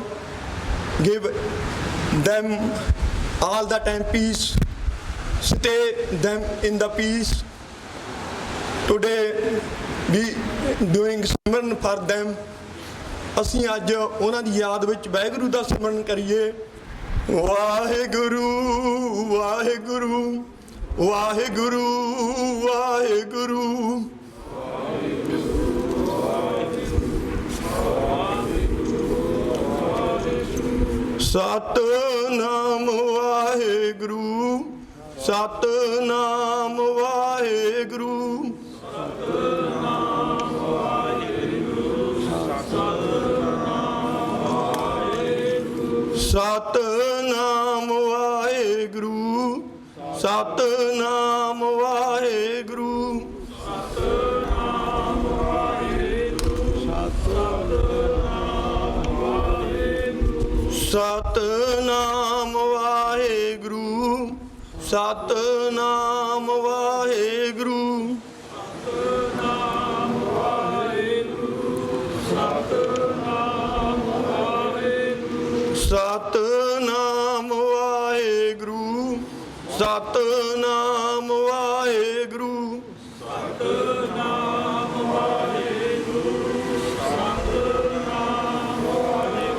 give them all the time peace, stay them in the peace, today we doing Simran for them। ਅਸੀਂ ਅੱਜ ਉਹਨਾਂ ਦੀ ਯਾਦ ਵਿੱਚ ਵਾਹਿਗੁਰੂ ਦਾ ਸਿਮਰਨ ਕਰੀਏ। ਵਾਹਿਗੁਰੂ ਵਾਹਿਗੁਰੂ ਵਾਹਿਗੁਰੂ ਵਾਹਿਗੁਰੂ ਸਤਿਨਾਮ ਵਾਹਿਗੁਰੂ ਸਤਿਨਾਮ ਵਾਹਿਗੁਰੂ ਸਤਿਨਾਮ ਵਾਹਿਗੁਰੂ ਸਤਿਨਾਮ ਵਾਹਿਗੁਰੂ ਸਤਿਨਾਮ ਵਾਹਿਗੁਰੂ ਸਤਿਨਾਮ ਵਾਹਿਗੁਰੂ ਸਤਿਨਾਮ ਵਾਹਿਗੁਰੂ ਸਤਿਨਾਮ ਵਾਹਿਗੁਰੂ ਸਤਿਨਾਮ ਵਾਹਿਗੁਰੂ ਸਤਿਨਾਮ ਵਾਹਿਗੁਰੂ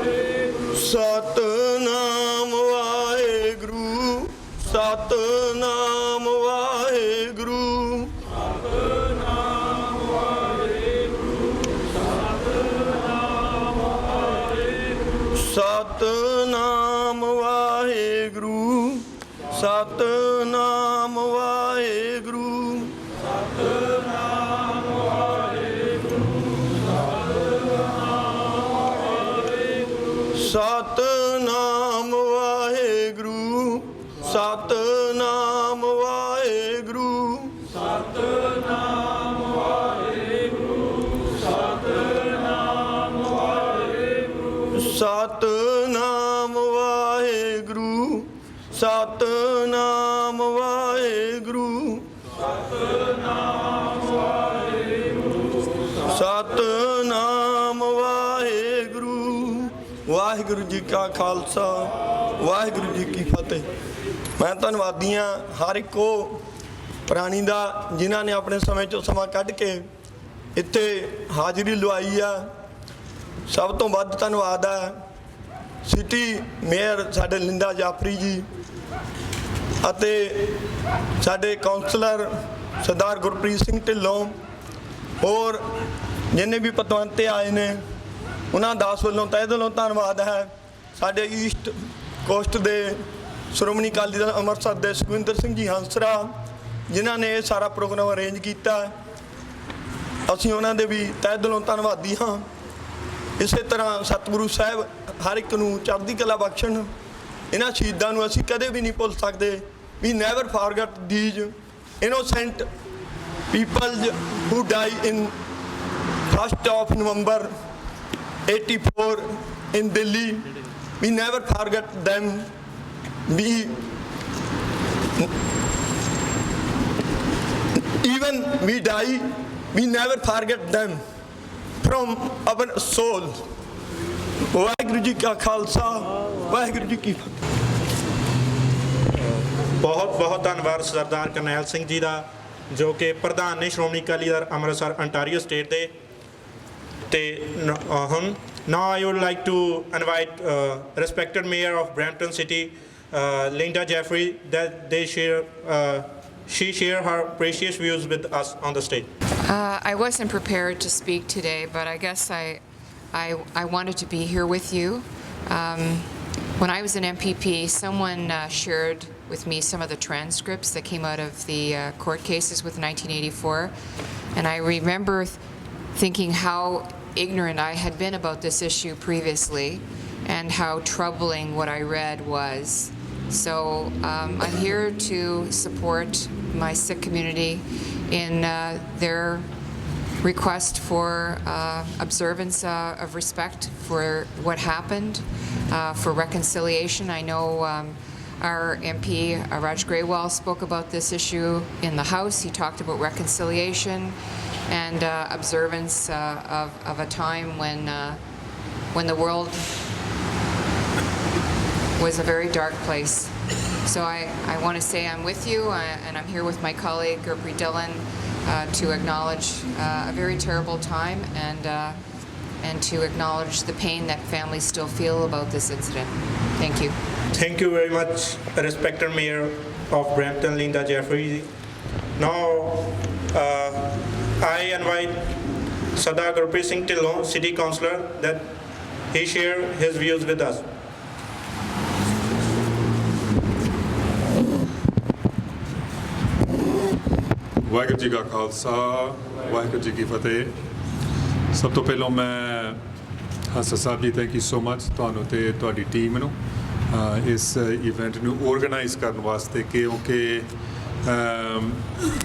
ਸਤਿਨਾਮ ਵਾਹਿਗੁਰੂ ਸਤਿਨਾਮ ਵਾਹਿਗੁਰੂ ਸਤਿਨਾਮ ਵਾਹਿਗੁਰੂ ਸਤਿਨਾਮ ਵਾਹਿਗੁਰੂ ਸਤਿਨਾਮ ਵਾਹਿਗੁਰੂ ਸਤਿਨਾਮ ਵਾਹਿਗੁਰੂ ਸਤਿਨਾਮ ਵਾਹਿਗੁਰੂ ਸਤਿਨਾਮ ਵਾਹਿਗੁਰੂ ਸਤਿਨਾਮ ਵਾਹਿਗੁਰੂ ਵਾਹਿਗੁਰੂ ਜੀ ਕਾ ਖਾਲਸਾ ਵਾਹਿਗੁਰੂ ਜੀ ਕੀ ਫਤਿਹ। ਮੈਂ ਧੰਨਵਾਦੀ ਹਾਂ ਹਰ ਇੱਕ ਉਹ ਪ੍ਰਾਣੀ ਦਾ ਜਿਨ੍ਹਾਂ ਨੇ ਆਪਣੇ ਸਮੇਂ 'ਚੋਂ ਸਮਾਂ ਕੱਢ ਕੇ ਇੱਥੇ ਹਾਜ਼ਰੀ ਲਵਾਈ ਆ। ਸਭ ਤੋਂ ਵੱਧ ਧੰਨਵਾਦ ਹੈ ਸਿਟੀ ਮੇਅਰ ਸਾਡੇ ਲਿੰਦਾ ਜਾਫਰੀ ਜੀ ਅਤੇ ਸਾਡੇ ਕਾਉਂਸਲਰ ਸਰਦਾਰ ਗੁਰਪ੍ਰੀਤ ਸਿੰਘ ਢਿੱਲੋਂ ਹੋਰ ਜਿੰਨੇ ਵੀ ਪਤਵੰਤੇ ਆਏ ਨੇ ਉਹਨਾਂ ਦਾਸ ਵੱਲੋਂ ਤਹਿ ਦਿਲੋਂ ਧੰਨਵਾਦ ਹੈ। ਸਾਡੇ ਈਸਟ ਕੋਸਟ ਦੇ ਸ਼੍ਰੋਮਣੀ ਅਕਾਲੀ ਦਲ ਅੰਮ੍ਰਿਤਸਰ ਦੇ ਸੁਖਵਿੰਦਰ ਸਿੰਘ ਜੀ ਹੰਸਰਾ ਜਿਨ੍ਹਾਂ ਨੇ ਇਹ ਸਾਰਾ ਪ੍ਰੋਗਰਾਮ ਅਰੇਂਜ ਕੀਤਾ, ਅਸੀਂ ਉਹਨਾਂ ਦੇ ਵੀ ਤਹਿ ਦਿਲੋਂ ਧੰਨਵਾਦੀ ਹਾਂ। ਇਸੇ ਤਰ੍ਹਾਂ ਸਤਿਗੁਰੂ ਸਾਹਿਬ ਹਰ ਇੱਕ ਨੂੰ ਚੜ੍ਹਦੀ ਕਲਾ ਬਖਸ਼ਣ। ਇਹਨਾਂ ਸ਼ਹੀਦਾਂ ਨੂੰ ਅਸੀਂ ਕਦੇ ਵੀ ਨਹੀਂ ਭੁੱਲ ਸਕਦੇ। We never forget these innocent people who die in 1st of November 84 in Delhi. We never forget them. Even we die, we never forget them from our soul. Waheguru ji ਕਾ ਖਾਲਸਾ ਵਾਹਿਗੁਰੂ ਜੀ ਕੀ ਫਤਿਹ। ਬਹੁਤ ਬਹੁਤ ਧੰਨਵਾਦ ਸਰਦਾਰ ਕਰਨੈਲ ਸਿੰਘ ਜੀ ਦਾ ਜੋ ਕਿ ਪ੍ਰਧਾਨ ਨੇ ਸ਼੍ਰੋਮਣੀ ਅਕਾਲੀ ਦਲ ਅੰਮ੍ਰਿਤਸਰ ਅੰਟਾਰੀਓ ਸਟੇਟ ਦੇ। ਤੇ ਹੁਣ now I would like to invite respected mayor of Brampton City, Linda Jeffrey, that she share her precious views with us on the stage. I wasn't prepared to speak today, but I guess I wanted to be here with you. When I was an MPP, someone shared with me some of the transcripts that came out of the court cases with 1984, and I remember thinking how ignorant I had been about this issue previously and how troubling what I read was. So I'm here to support my Sikh community in their request for observance of respect for what happened, for reconciliation. I know our MP, Raj Grewal, spoke about this issue in the House. He talked about reconciliation and observance of a time when the world was a very dark place. So I want to say I'm with you, and I'm here with my colleague Gurpreet Dillon to acknowledge a very terrible time and to acknowledge the pain that families still feel about this incident. Thank you. Thank you very much, respected Mayor of Brampton, Linda Jeffrey. Now, I invite Sardar Gurpreet Singh Dhillon, City Councillor, that he share his views with us. Waheguru ji ਕਾ ਖਾਲਸਾ ਵਾਹਿਗੁਰੂ ਜੀ ਕੀ ਫਤਿਹ। ਸਭ ਤੋਂ ਪਹਿਲਾਂ ਮੈਂ Hasan Sahib ji thank you so much ਤੁਹਾਨੂੰ ਤੇ ਤੁਹਾਡੀ ਟੀਮ ਨੂੰ ਇਸ ਇਵੈਂਟ ਨੂੰ ਆਰਗੇਨਾਈਜ਼ ਕਰਨ ਵਾਸਤੇ, ਕਿਉਂਕਿ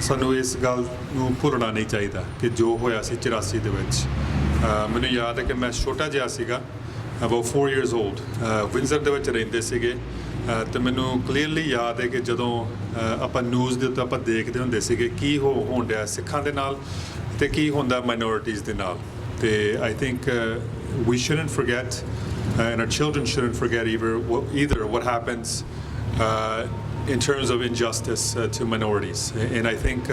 ਸਾਨੂੰ ਇਸ ਗੱਲ ਨੂੰ ਭੁੱਲਣਾ ਨਹੀਂ ਚਾਹੀਦਾ ਕਿ ਜੋ ਹੋਇਆ ਸੀ 84 ਦੇ ਵਿੱਚ। ਮੈਨੂੰ ਯਾਦ ਹੈ ਕਿ ਮੈਂ ਛੋਟਾ ਜਿਹਾ ਸੀਗਾ, about 4 years old, ਵਿੰਜ਼ਰ ਦੇ ਵਿੱਚ ਰਹਿੰਦੇ ਸੀਗੇ ਤੇ ਮੈਨੂੰ ਕਲੀਅਰਲੀ ਯਾਦ ਹੈ ਕਿ ਜਦੋਂ ਆਪਾਂ ਨਿਊਜ਼ ਦੇ ਉੱਤੇ ਆਪਾਂ ਦੇਖਦੇ ਹੁੰਦੇ ਸੀਗੇ ਕੀ ਹੋਣ ਡਿਆ ਸਿੱਖਾਂ ਦੇ ਨਾਲ ਤੇ ਕੀ ਹੁੰਦਾ ਮਾਈਨੋਰਿਟੀਜ਼ ਦੇ ਨਾਲ। ਤੇ I think we shouldn't forget and our children shouldn't forget either what happens in terms of injustice to minorities. And I think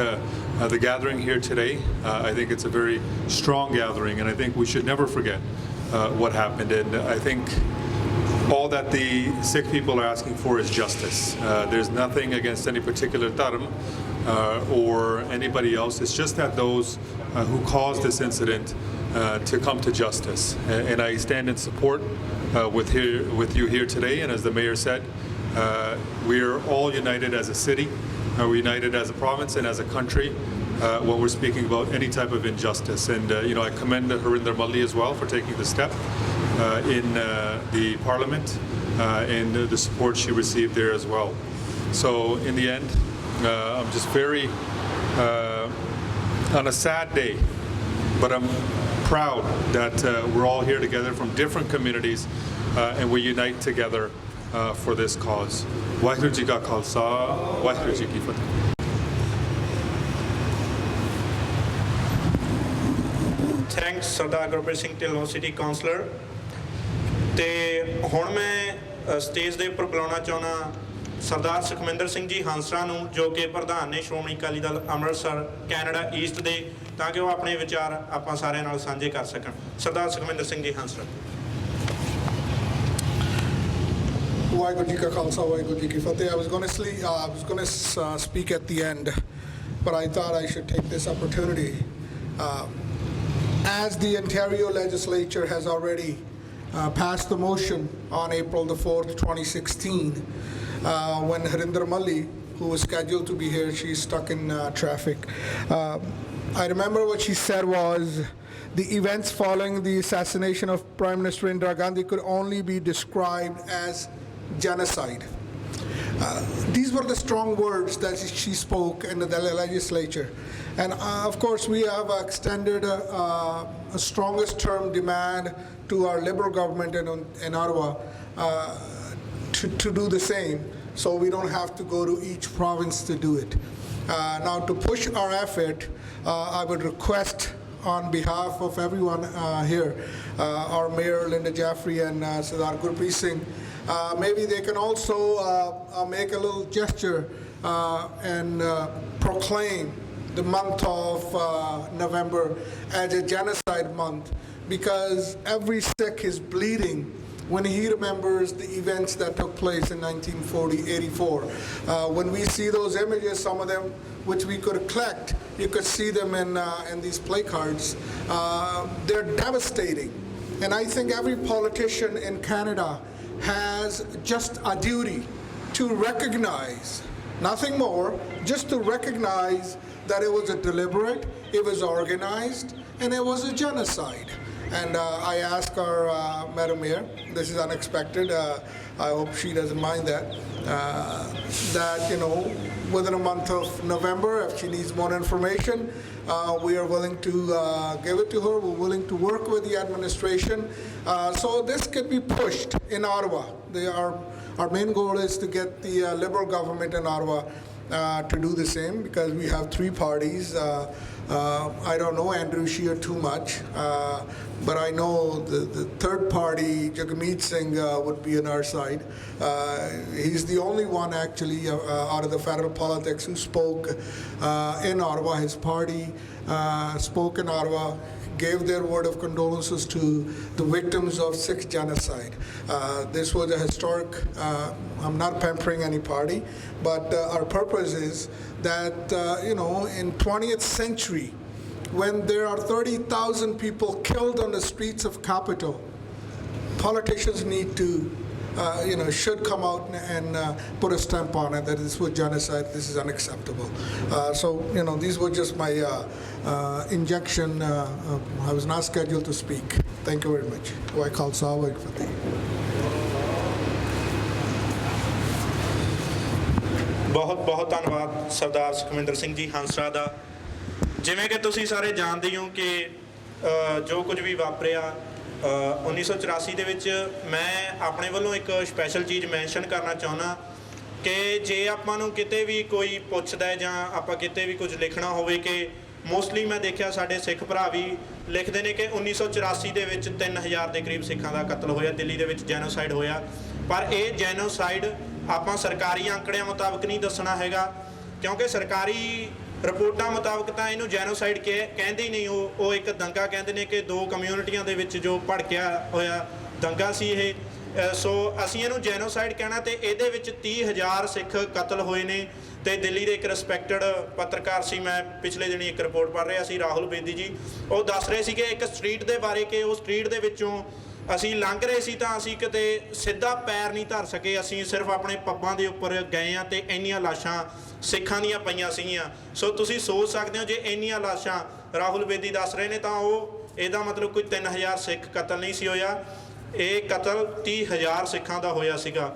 the gathering here today, I think it's a very strong gathering, and I think we should never forget what happened. And I think all that the Sikh people are asking for is justice. There's nothing against any particular dharm or anybody else. It's just that those who caused this incident to come to justice. And I stand in support with you here today. And as the mayor said, we are all united as a city, we're united as a province and as a country when we're speaking about any type of injustice. And I commend Harinder Malli as well for taking the step in the parliament and the support she received there as well. So in the end, I'm just very on a sad day, but I'm proud that we're all here together from different communities and we unite together for this cause. Waheguru Ji Ka Khalsa, Waheguru Ji Ki Fateh. Thanks, Sardar Gurpreet Singh Dhillon, City Councillor. ਤੇ ਹੁਣ ਮੈਂ ਸਟੇਜ ਦੇ ਉੱਪਰ ਬੁਲਾਉਣਾ ਚਾਹੁੰਦਾ ਸਰਦਾਰ ਸੁਖਮਿੰਦਰ ਸਿੰਘ ਜੀ ਹੰਸਰਾ ਨੂੰ, ਜੋ ਕਿ ਪ੍ਰਧਾਨ ਨੇ ਸ਼੍ਰੋਮਣੀ ਅਕਾਲੀ ਦਲ ਅੰਮ੍ਰਿਤਸਰ ਕੈਨੇਡਾ ਈਸਟ ਦੇ, ਤਾਂ ਕਿ ਉਹ ਆਪਣੇ ਵਿਚਾਰ ਆਪਾਂ ਸਾਰਿਆਂ ਨਾਲ ਸਾਂਝੇ ਕਰ ਸਕਣ। ਸਰਦਾਰ Sukhminder Singh ji ਹੰਸਰਾ। Waheguru Ji Ka Khalsa, Waheguru Ji Ki Fateh. I was going to speak at the end, but I thought I should take this opportunity. As the Ontario legislature has already passed the motion on April the 4th, 2016, when Harinder Malli, who was scheduled to be here, she's stuck in traffic. I remember what she said was, the events following the assassination of Prime Minister Indira Gandhi could only be described as genocide. These were the strong words that she spoke in the legislature. And of course, we have extended a strongest term demand to our Liberal government in Ottawa to do the same, so we don't have to go to each province to do it. Now, to push our effort, I would request on behalf of everyone here, our Mayor Linda Jeffrey and Sardar Gurpreet Singh, maybe they can also make a little gesture and proclaim the month of November as a genocide month, because every Sikh is bleeding when he remembers the events that took place in 1984. When we see those images, some of them which we could collect, you could see them in these placards. They're devastating. And I think every politician in Canada has just a duty to recognize, nothing more, just to recognize that it was a deliberate, it was organized, and it was a genocide. And I ask our Madam Mayor, this is unexpected, I hope she doesn't mind that, within a month of November, if she needs more information, we are willing to give it to her. We're willing to work with the administration. So this could be pushed in Ottawa. Our main goal is to get the Liberal government in Ottawa to do the same, because we have three parties, I don't know Andrew Scheer too much, but I know the third party, Jagmeet Singh, would be on our side. He's the only one actually out of the federal politics who spoke in Ottawa. His party spoke in Ottawa, gave their word of condolences to the victims of Sikh genocide. This was a historic, I'm not pampering any party, but our purpose is that, in 20th century, when there are 30,000 people killed on the streets of capital, politicians need to should come out and put a stamp on it that this was genocide, this is unacceptable. So, these were just my injection. I was not scheduled to speak. Thank you very much. Wa Khalsa, Wa Fateh. ਬਹੁਤ ਬਹੁਤ ਧੰਨਵਾਦ ਸਰਦਾਰ ਸੁਖਵਿੰਦਰ ਸਿੰਘ ਜੀ ਹੰਸਰਾ ਦਾ। ਜਿਵੇਂ ਕਿ ਤੁਸੀਂ ਸਾਰੇ ਜਾਣਦੇ ਹੋ ਕਿ ਜੋ ਕੁਝ ਵੀ ਵਾਪਰਿਆ 1984 ਦੇ ਵਿੱਚ, ਮੈਂ ਆਪਣੇ ਵੱਲੋਂ ਇੱਕ ਸਪੈਸ਼ਲ ਚੀਜ਼ ਮੈਂਸ਼ਨ ਕਰਨਾ ਚਾਹੁੰਦਾ ਕਿ ਜੇ ਆਪਾਂ ਨੂੰ ਕਿਤੇ ਵੀ ਕੋਈ ਪੁੱਛਦਾ ਜਾਂ ਆਪਾਂ ਕਿਤੇ ਵੀ ਕੁਝ ਲਿਖਣਾ ਹੋਵੇ ਕਿ ਮੋਸਟਲੀ ਮੈਂ ਦੇਖਿਆ ਸਾਡੇ ਸਿੱਖ ਭਰਾ ਵੀ ਲਿਖਦੇ ਨੇ ਕਿ 1984 ਦੇ ਵਿੱਚ 3000 ਦੇ ਕਰੀਬ ਸਿੱਖਾਂ ਦਾ ਕਤਲ ਹੋਇਆ, ਦਿੱਲੀ ਦੇ ਵਿੱਚ ਜੈਨੋਸਾਈਡ ਹੋਇਆ। ਪਰ ਇਹ ਜੈਨੋਸਾਈਡ ਆਪਾਂ ਸਰਕਾਰੀ ਅੰਕੜਿਆਂ ਮੁਤਾਬਕ ਨਹੀਂ ਦੱਸਣਾ ਹੈਗਾ, ਕਿਉਂਕਿ ਸਰਕਾਰੀ ਰਿਪੋਰਟਾਂ ਮੁਤਾਬਕ ਤਾਂ ਇਹਨੂੰ ਜੈਨੋਸਾਈਡ ਕਹਿੰਦੇ ਹੀ ਨਹੀਂ। ਉਹ ਇੱਕ ਦੰਗਾ ਕਹਿੰਦੇ ਨੇ ਕਿ ਦੋ ਕਮਿਊਨਿਟੀਆਂ ਦੇ ਵਿੱਚ ਜੋ ਭੜਕਿਆ ਹੋਇਆ ਦੰਗਾ ਸੀ ਇਹ। ਸੋ ਅਸੀਂ ਇਹਨੂੰ ਜੈਨੋਸਾਈਡ ਕਹਿਣਾ, ਤੇ ਇਹਦੇ ਵਿੱਚ 30,000 ਸਿੱਖ ਕਤਲ ਹੋਏ ਨੇ। ਤੇ ਦਿੱਲੀ ਦੇ ਇੱਕ ਰਿਸਪੈਕਟਡ ਪੱਤਰਕਾਰ ਸੀ, ਮੈਂ ਪਿਛਲੇ ਦਿਨੀ ਇੱਕ ਰਿਪੋਰਟ ਪੜ੍ਹ ਰਿਹਾ ਸੀ, ਰਾਹੁਲ ਬੇਦੀ ਜੀ, ਉਹ ਦੱਸ ਰਹੇ ਸੀ ਕਿ ਇੱਕ ਸਟਰੀਟ ਦੇ ਬਾਰੇ ਕਿ ਉਹ ਸਟਰੀਟ ਦੇ ਵਿੱਚੋਂ ਅਸੀਂ ਲੰਘ ਰਹੇ ਸੀ ਤਾਂ ਅਸੀਂ ਕਿਤੇ ਸਿੱਧਾ ਪੈਰ ਨਹੀਂ ਧਰ ਸਕੇ, ਅਸੀਂ ਸਿਰਫ ਆਪਣੇ ਪੱਬਾਂ ਦੇ ਉੱਪਰ ਗਏ ਹਾਂ ਤੇ ਇੰਨੀਆਂ ਲਾਸ਼ਾਂ ਸਿੱਖਾਂ ਦੀਆਂ ਪਈਆਂ ਸੀਗੀਆਂ। ਸੋ ਤੁਸੀਂ ਸੋਚ ਸਕਦੇ ਹੋ ਜੇ ਇੰਨੀਆਂ ਲਾਸ਼ਾਂ ਰਾਹੁਲ ਬੇਦੀ ਦੱਸ ਰਹੇ ਨੇ ਤਾਂ ਇਹਦਾ ਮਤਲਬ ਕੋਈ 3000 ਸਿੱਖ ਕਤਲ ਨਹੀਂ ਸੀ ਹੋਇਆ, ਇਹ ਕਤਲ 30,000 ਸਿੱਖਾਂ ਦਾ ਹੋਇਆ ਸੀਗਾ।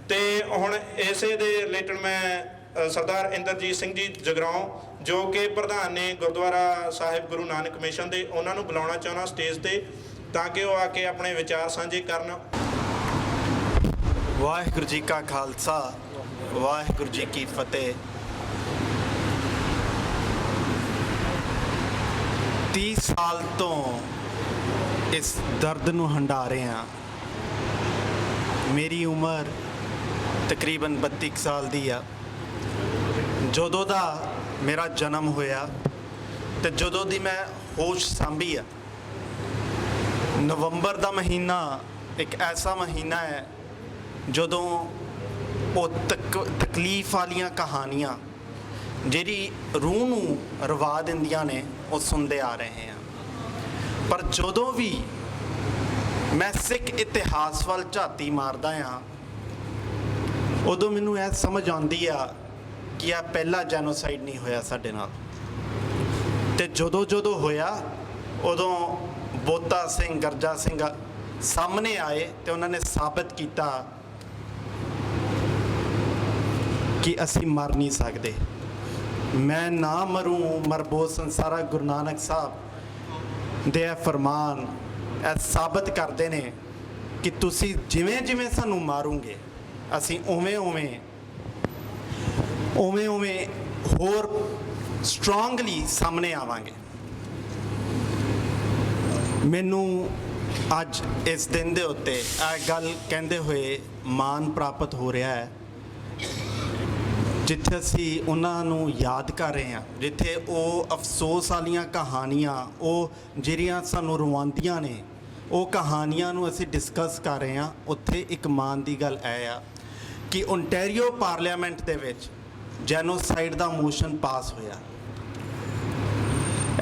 ਤੇ ਹੁਣ ਇਸੇ ਦੇ ਰਿਲੇਟਡ ਮੈਂ ਸਰਦਾਰ ਇੰਦਰਜੀਤ ਸਿੰਘ ਜੀ ਜਗਰਾਉਂ, ਜੋ ਕਿ ਪ੍ਰਧਾਨ ਨੇ ਗੁਰਦੁਆਰਾ ਸਾਹਿਬ ਗੁਰੂ ਨਾਨਕ ਮਿਸ਼ਨ ਦੇ, ਉਹਨਾਂ ਨੂੰ ਬੁਲਾਉਣਾ ਚਾਹੁੰਦਾ ਸਟੇਜ ਤੇ ਤਾਂ ਕਿ ਉਹ ਆ ਕੇ ਆਪਣੇ ਵਿਚਾਰ ਸਾਂਝੇ ਕਰਨ। ਵਾਹਿਗੁਰੂ ਜੀ ਕਾ ਖਾਲਸਾ, ਵਾਹਿਗੁਰੂ ਜੀ ਕੀ ਫਤਿਹ। 30 ਸਾਲ ਤੋਂ ਇਸ ਦਰਦ ਨੂੰ ਹੰਢਾ ਰਹੇ ਹਾਂ। ਮੇਰੀ ਉਮਰ ਤਕਰੀਬਨ 32 ਸਾਲ ਦੀ ਆ। ਜਦੋਂ ਦਾ ਮੇਰਾ ਜਨਮ ਹੋਇਆ ਤੇ ਜਦੋਂ ਦੀ ਮੈਂ ਹੋਸ਼ ਸਾਂਭੀ ਆ, ਨਵੰਬਰ ਦਾ ਮਹੀਨਾ ਇੱਕ ਐਸਾ ਮਹੀਨਾ ਹੈ ਜਦੋਂ ਉਹ ਤਕਲੀਫ ਵਾਲੀਆਂ ਕਹਾਣੀਆਂ ਜਿਹੜੀ ਰੂਹ ਨੂੰ ਰਵਾ ਦਿੰਦੀਆਂ ਨੇ ਉਹ ਸੁਣਦੇ ਆ ਰਹੇ ਹਾਂ। ਪਰ ਜਦੋਂ ਵੀ ਮੈਂ ਸਿੱਖ ਇਤਿਹਾਸ ਵੱਲ ਝਾਤੀ ਮਾਰਦਾ ਹਾਂ, ਉਦੋਂ ਮੈਨੂੰ ਇਹ ਸਮਝ ਆਉਂਦੀ ਆ ਕਿ ਇਹ ਪਹਿਲਾ ਜੈਨੋਸਾਈਡ ਨਹੀਂ ਹੋਇਆ ਸਾਡੇ ਨਾਲ। ਤੇ ਜਦੋਂ ਹੋਇਆ ਉਦੋਂ ਬੋਤਾ ਸਿੰਘ, ਗਰਜਾ ਸਿੰਘ ਸਾਹਮਣੇ ਆਏ ਤੇ ਉਹਨਾਂ ਨੇ ਸਾਬਤ ਕੀਤਾ ਕਿ ਅਸੀਂ ਮਰ ਨਹੀਂ ਸਕਦੇ। ਮੈਂ ਨਾ ਮरूं ਮਰਬੋ ਸੰਸਾਰਾ। ਗੁਰੂ ਨਾਨਕ ਸਾਹਿਬ ਦੇ ਇਹ ਫਰਮਾਨ ਇਹ ਸਾਬਤ ਕਰਦੇ ਨੇ ਕਿ ਤੁਸੀਂ ਜਿਵੇਂ ਜਿਵੇਂ ਸਾਨੂੰ ਮਾਰੋਗੇ ਅਸੀਂ ਉਵੇਂ ਹੋਰ ਸਟਰੋਂਗਲੀ ਸਾਹਮਣੇ ਆਵਾਂਗੇ। ਮੈਨੂੰ ਅੱਜ ਇਸ ਦਿਨ ਦੇ ਉੱਤੇ ਇਹ ਗੱਲ ਕਹਿੰਦੇ ਹੋਏ ਮਾਣ ਪ੍ਰਾਪਤ ਹੋ ਰਿਹਾ ਹੈ, ਜਿੱਥੇ ਅਸੀਂ ਉਹਨਾਂ ਨੂੰ ਯਾਦ ਕਰ ਰਹੇ ਹਾਂ, ਜਿੱਥੇ ਉਹ ਅਫਸੋਸ ਵਾਲੀਆਂ ਕਹਾਣੀਆਂ, ਉਹ ਜਿਹੜੀਆਂ ਸਾਨੂੰ ਰਵਾਉਂਦੀਆਂ ਨੇ, ਉਹ ਕਹਾਣੀਆਂ ਨੂੰ ਅਸੀਂ ਡਿਸਕਸ ਕਰ ਰਹੇ ਹਾਂ। ਉੱਥੇ ਇੱਕ ਮਾਣ ਦੀ ਗੱਲ ਇਹ ਆ ਕਿ ਓਨਟਾਰੀਓ ਪਾਰਲੀਮੈਂਟ ਦੇ ਵਿੱਚ ਜੈਨੋਸਾਈਡ ਦਾ ਮੋਸ਼ਨ ਪਾਸ ਹੋਇਆ।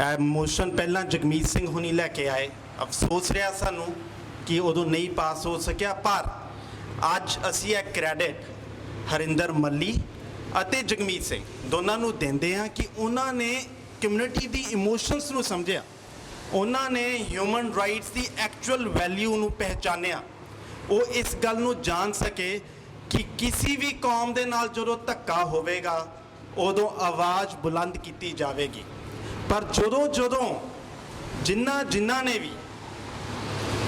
ਇਹ ਮੋਸ਼ਨ ਪਹਿਲਾਂ ਜਗਮੀਤ ਸਿੰਘ ਹੁਣੀ ਲੈ ਕੇ ਆਏ। ਅਫਸੋਸ ਰਿਹਾ ਸਾਨੂੰ ਕਿ ਉਦੋਂ ਨਹੀਂ ਪਾਸ ਹੋ ਸਕਿਆ, ਪਰ ਅੱਜ ਅਸੀਂ ਇਹ ਕ੍ਰੈਡਿਟ ਹਰਿੰਦਰ ਮੱਲੀ ਅਤੇ ਜਗਮੀਤ ਸਿੰਘ ਦੋਨਾਂ ਨੂੰ ਦਿੰਦੇ ਹਾਂ ਕਿ ਉਹਨਾਂ ਨੇ ਕਮਿਊਨਿਟੀ ਦੀ ਇਮੋਸ਼ਨਸ ਨੂੰ ਸਮਝਿਆ, ਉਹਨਾਂ ਨੇ ਹਿਊਮਨ ਰਾਈਟਸ ਦੀ ਐਕਚੁਅਲ ਵੈਲਿਊ ਨੂੰ ਪਹਿਚਾਨਿਆ। ਉਹ ਇਸ ਗੱਲ ਨੂੰ ਜਾਣ ਸਕੇ ਕਿ ਕਿਸੇ ਵੀ ਕੌਮ ਦੇ ਨਾਲ ਜਦੋਂ ਧੱਕਾ ਹੋਵੇਗਾ ਉਦੋਂ ਆਵਾਜ਼ ਬੁਲੰਦ ਕੀਤੀ ਜਾਵੇਗੀ। ਪਰ ਜਦੋਂ ਜਿਨ੍ਹਾਂ ਨੇ ਵੀ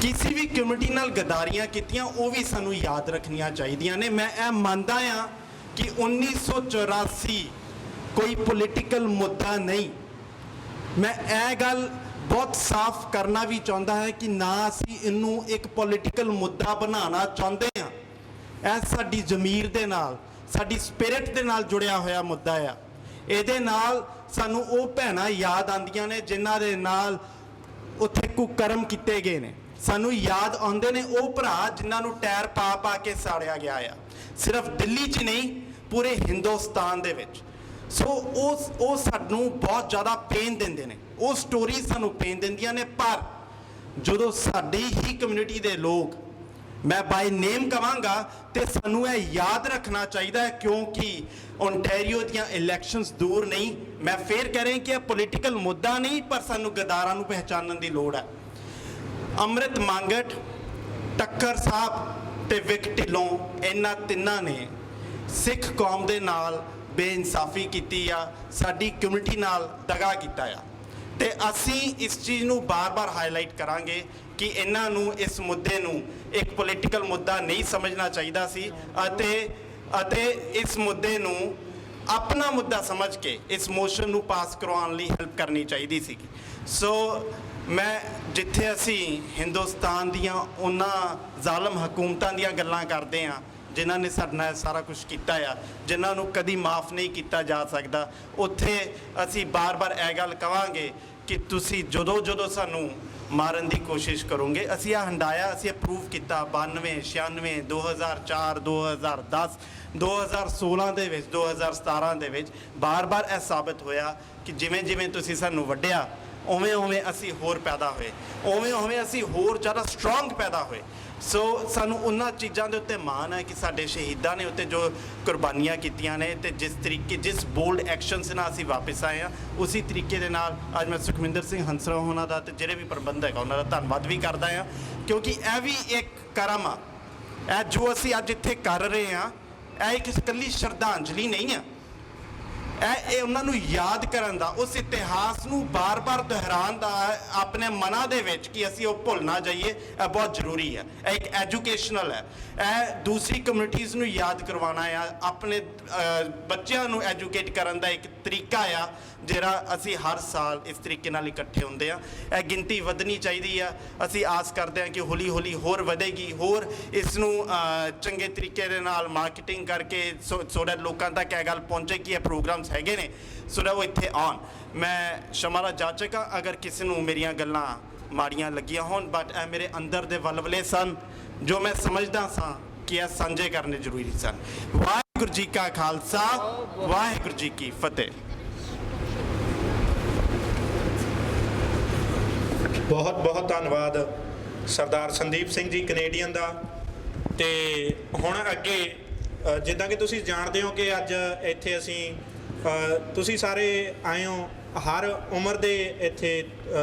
ਕਿਸੇ ਵੀ ਕਮਿਊਨਿਟੀ ਨਾਲ ਗਦਾਰੀਆਂ ਕੀਤੀਆਂ ਉਹ ਵੀ ਸਾਨੂੰ ਯਾਦ ਰੱਖਣੀਆਂ ਚਾਹੀਦੀਆਂ ਨੇ। ਮੈਂ ਇਹ ਮੰਨਦਾ ਹਾਂ ਕਿ 1984 ਕੋਈ ਪੋਲੀਟੀਕਲ ਮੁੱਦਾ ਨਹੀਂ, ਮੈਂ ਇਹ ਗੱਲ ਬਹੁਤ ਸਾਫ਼ ਕਰਨਾ ਵੀ ਚਾਹੁੰਦਾ ਹੈ ਕਿ ਨਾ ਅਸੀਂ ਇਹਨੂੰ ਇੱਕ ਪੋਲੀਟੀਕਲ ਮੁੱਦਾ ਬਣਾਉਣਾ ਚਾਹੁੰਦੇ ਹਾਂ। ਇਹ ਸਾਡੀ ਜ਼ਮੀਰ ਦੇ ਨਾਲ, ਸਾਡੀ ਸਪਿਰਿਟ ਦੇ ਨਾਲ ਜੁੜਿਆ ਹੋਇਆ ਮੁੱਦਾ ਆ। ਇਹਦੇ ਨਾਲ ਸਾਨੂੰ ਉਹ ਭੈਣਾਂ ਯਾਦ ਆਉਂਦੀਆਂ ਨੇ ਜਿਨ੍ਹਾਂ ਦੇ ਨਾਲ ਉੱਥੇ ਕੁਕਰਮ ਕੀਤੇ ਗਏ ਨੇ। ਸਾਨੂੰ ਯਾਦ ਆਉਂਦੇ ਨੇ ਉਹ ਭਰਾ ਜਿਨ੍ਹਾਂ ਨੂੰ ਟਾਇਰ ਪਾ ਪਾ ਕੇ ਸਾੜਿਆ ਗਿਆ ਆ, ਸਿਰਫ ਦਿੱਲੀ 'ਚ ਨਹੀਂ ਪੂਰੇ ਹਿੰਦੁਸਤਾਨ ਦੇ ਵਿੱਚ। ਸੋ ਉਹ ਸਾਨੂੰ ਬਹੁਤ ਜ਼ਿਆਦਾ ਪੇਨ ਦਿੰਦੇ ਨੇ, ਉਹ ਸਟੋਰੀ ਸਾਨੂੰ ਪੇਨ ਦਿੰਦੀਆਂ ਨੇ। ਪਰ ਜਦੋਂ ਸਾਡੀ ਹੀ ਕਮਿਊਨਿਟੀ ਦੇ ਲੋਕ, ਮੈਂ ਬਾਈ ਨੇਮ ਕਵਾਂਗਾ, ਤੇ ਸਾਨੂੰ ਇਹ ਯਾਦ ਰੱਖਣਾ ਚਾਹੀਦਾ ਹੈ ਕਿਉਂਕਿ ਓਨਟਾਰੀਓ ਦੀਆਂ ਇਲੈਕਸ਼ਨਸ ਦੂਰ ਨਹੀਂ। ਮੈਂ ਫੇਰ ਕਹਿ ਰਿਹਾ ਕਿ ਇਹ ਪੋਲੀਟੀਕਲ ਮੁੱਦਾ ਨਹੀਂ, ਪਰ ਸਾਨੂੰ ਗਦਾਰਾਂ ਨੂੰ ਪਹਿਚਾਨਣ ਦੀ ਲੋੜ ਹੈ। ਅੰਮ੍ਰਿਤ ਮੰਗਟ, ਟੱਕਰ ਸਾਹਿਬ ਤੇ ਵਿਕ ਢਿੱਲੋਂ, ਇਹਨਾਂ ਤਿੰਨਾਂ ਨੇ ਸਿੱਖ ਕੌਮ ਦੇ ਨਾਲ ਬੇਇਨਸਾਫੀ ਕੀਤੀ ਆ, ਸਾਡੀ ਕਮਿਊਨਿਟੀ ਨਾਲ ਦਗਾ ਕੀਤਾ ਆ। ਤੇ ਅਸੀਂ ਇਸ ਚੀਜ਼ ਨੂੰ ਬਾਰ-ਬਾਰ ਹਾਈਲਾਈਟ ਕਰਾਂਗੇ ਕਿ ਇਹਨਾਂ ਨੂੰ ਇਸ ਮੁੱਦੇ ਨੂੰ ਇੱਕ ਪੋਲੀਟੀਕਲ ਮੁੱਦਾ ਨਹੀਂ ਸਮਝਣਾ ਚਾਹੀਦਾ ਸੀ ਅਤੇ ਇਸ ਮੁੱਦੇ ਨੂੰ ਆਪਣਾ ਮੁੱਦਾ ਸਮਝ ਕੇ ਇਸ ਮੋਸ਼ਨ ਨੂੰ ਪਾਸ ਕਰਵਾਉਣ ਲਈ ਹੈਲਪ ਕਰਨੀ ਚਾਹੀਦੀ ਸੀ। ਸੋ ਮੈਂ ਜਿੱਥੇ ਅਸੀਂ ਹਿੰਦੁਸਤਾਨ ਦੀਆਂ ਉਹਨਾਂ ਜ਼ਾਲਮ ਹਕੂਮਤਾਂ ਦੀਆਂ ਗੱਲਾਂ ਕਰਦੇ ਹਾਂ ਜਿਨ੍ਹਾਂ ਨੇ ਸਾਡੇ ਨਾਲ ਸਾਰਾ ਕੁਝ ਕੀਤਾ ਆ, ਜਿਨ੍ਹਾਂ ਨੂੰ ਕਦੀ ਮਾਫ ਨਹੀਂ ਕੀਤਾ ਜਾ ਸਕਦਾ, ਉੱਥੇ ਅਸੀਂ ਬਾਰ-ਬਾਰ ਇਹ ਗੱਲ ਕਵਾਂਗੇ ਕਿ ਤੁਸੀਂ ਜਦੋਂ ਸਾਨੂੰ ਮਾਰਨ ਦੀ ਕੋਸ਼ਿਸ਼ ਕਰੋਗੇ, ਅਸੀਂ ਆਹ ਹੰਡਾਇਆ, ਅਸੀਂ ਅਪਰੂਵ ਕੀਤਾ 92, 96, 2004, 2010, 2016 ਦੇ ਵਿੱਚ, 2017 ਦੇ ਵਿੱਚ ਬਾਰ-ਬਾਰ ਇਹ ਸਾਬਤ ਹੋਇਆ ਕਿ ਜਿਵੇਂ ਤੁਸੀਂ ਸਾਨੂੰ ਵੱਢਿਆ, ਉਵੇਂ ਅਸੀਂ ਹੋਰ ਪੈਦਾ ਹੋਏ, ਉਵੇਂ ਅਸੀਂ ਹੋਰ ਜ਼ਿਆਦਾ ਸਟਰੋਂਗ ਪੈਦਾ ਹੋਏ। ਸੋ ਸਾਨੂੰ ਉਹਨਾਂ ਚੀਜ਼ਾਂ ਦੇ ਉੱਤੇ ਮਾਣ ਹੈ ਕਿ ਸਾਡੇ ਸ਼ਹੀਦਾਂ ਨੇ ਉੱਤੇ ਜੋ ਕੁਰਬਾਨੀਆਂ ਕੀਤੀਆਂ ਨੇ, ਤੇ ਜਿਸ ਬੋਲਡ ਐਕਸ਼ਨਸ ਨਾਲ ਅਸੀਂ ਵਾਪਸ ਆਏ ਹਾਂ, ਉਸੇ ਤਰੀਕੇ ਦੇ ਨਾਲ ਅੱਜ ਮੈਂ ਸੁਖਵਿੰਦਰ ਸਿੰਘ ਹੰਸਰਾਜ ਉਹਨਾਂ ਦਾ ਤੇ ਜਿਹੜੇ ਵੀ ਪ੍ਰਬੰਧਕ ਉਹਨਾਂ ਦਾ ਧੰਨਵਾਦ ਵੀ ਕਰਦਾ ਹਾਂ, ਕਿਉਂਕਿ ਇਹ ਵੀ ਇੱਕ ਕਰਮ ਆ। ਇਹ ਜੋ ਅਸੀਂ ਅੱਜ ਇੱਥੇ ਕਰ ਰਹੇ ਹਾਂ, ਇਹ ਇੱਕ ਇਕੱਲੀ ਸ਼ਰਧਾਂਜਲੀ ਨਹੀਂ ਆ, ਇਹ ਉਹਨਾਂ ਨੂੰ ਯਾਦ ਕਰਨ ਦਾ, ਉਸ ਇਤਿਹਾਸ ਨੂੰ ਬਾਰ-ਬਾਰ ਦੁਹਰਾਉਣ ਦਾ ਆਪਣੇ ਮਨਾਂ ਦੇ ਵਿੱਚ ਕਿ ਅਸੀਂ ਉਹ ਭੁੱਲ ਨਾ ਜਾਈਏ, ਇਹ ਬਹੁਤ ਜ਼ਰੂਰੀ ਹੈ। ਇਹ ਇੱਕ ਐਜੂਕੇਸ਼ਨਲ ਹੈ, ਇਹ ਦੂਸਰੀ ਕਮਿਊਨਿਟੀਜ਼ ਨੂੰ ਯਾਦ ਕਰਵਾਉਣਾ ਆ, ਆਪਣੇ ਬੱਚਿਆਂ ਨੂੰ ਐਜੂਕੇਟ ਕਰਨ ਦਾ ਇੱਕ ਤਰੀਕਾ ਆ ਜਿਹੜਾ ਅਸੀਂ ਹਰ ਸਾਲ ਇਸ ਤਰੀਕੇ ਨਾਲ ਇਕੱਠੇ ਹੁੰਦੇ ਆ। ਇਹ ਗਿਣਤੀ ਵਧਣੀ ਚਾਹੀਦੀ ਆ। ਅਸੀਂ ਆਸ ਕਰਦੇ ਹਾਂ ਕਿ ਹੌਲੀ ਹੋਰ ਵਧੇਗੀ, ਹੋਰ ਇਸ ਨੂੰ ਚੰਗੇ ਤਰੀਕੇ ਦੇ ਨਾਲ ਮਾਰਕੀਟਿੰਗ ਕਰਕੇ ਸੋ ਦੈਟ ਲੋਕਾਂ ਤੱਕ ਇਹ ਗੱਲ ਪਹੁੰਚੇ ਕਿ ਇਹ ਪ੍ਰੋਗਰਾਮਸ ਹੈਗੇ ਨੇ, ਸੋ ਦੈਟ ਉਹ ਇੱਥੇ ਆਉਣ। ਮੈਂ ਸ਼ਮਾਲਾ ਜਾਚਕ ਹਾਂ ਅਗਰ ਕਿਸੇ ਨੂੰ ਮੇਰੀਆਂ ਗੱਲਾਂ ਮਾੜੀਆਂ ਲੱਗੀਆਂ ਹੋਣ, ਬਟ ਇਹ ਮੇਰੇ ਅੰਦਰ ਦੇ ਵਲਵਲੇ ਸਨ ਜੋ ਮੈਂ ਸਮਝਦਾ ਸਾਂ ਕਿ ਇਹ ਸਾਂਝੇ ਕਰਨੇ ਜ਼ਰੂਰੀ ਸਨ। ਵਾਹਿਗੁਰੂ ਜੀ ਕਾ ਖਾਲਸਾ, ਵਾਹਿਗੁਰੂ ਜੀ ਕੀ ਫਤਿਹ। ਬਹੁਤ ਧੰਨਵਾਦ ਸਰਦਾਰ ਸੰਦੀਪ ਸਿੰਘ ਜੀ ਕੈਨੇਡੀਅਨ ਦਾ। ਤੇ ਹੁਣ ਅੱਗੇ ਜਿੱਦਾਂ ਕਿ ਤੁਸੀਂ ਜਾਣਦੇ ਹੋ ਕਿ ਅੱਜ ਇੱਥੇ ਤੁਸੀਂ ਸਾਰੇ ਆਏ ਹੋ, ਹਰ ਉਮਰ ਦੇ ਇੱਥੇ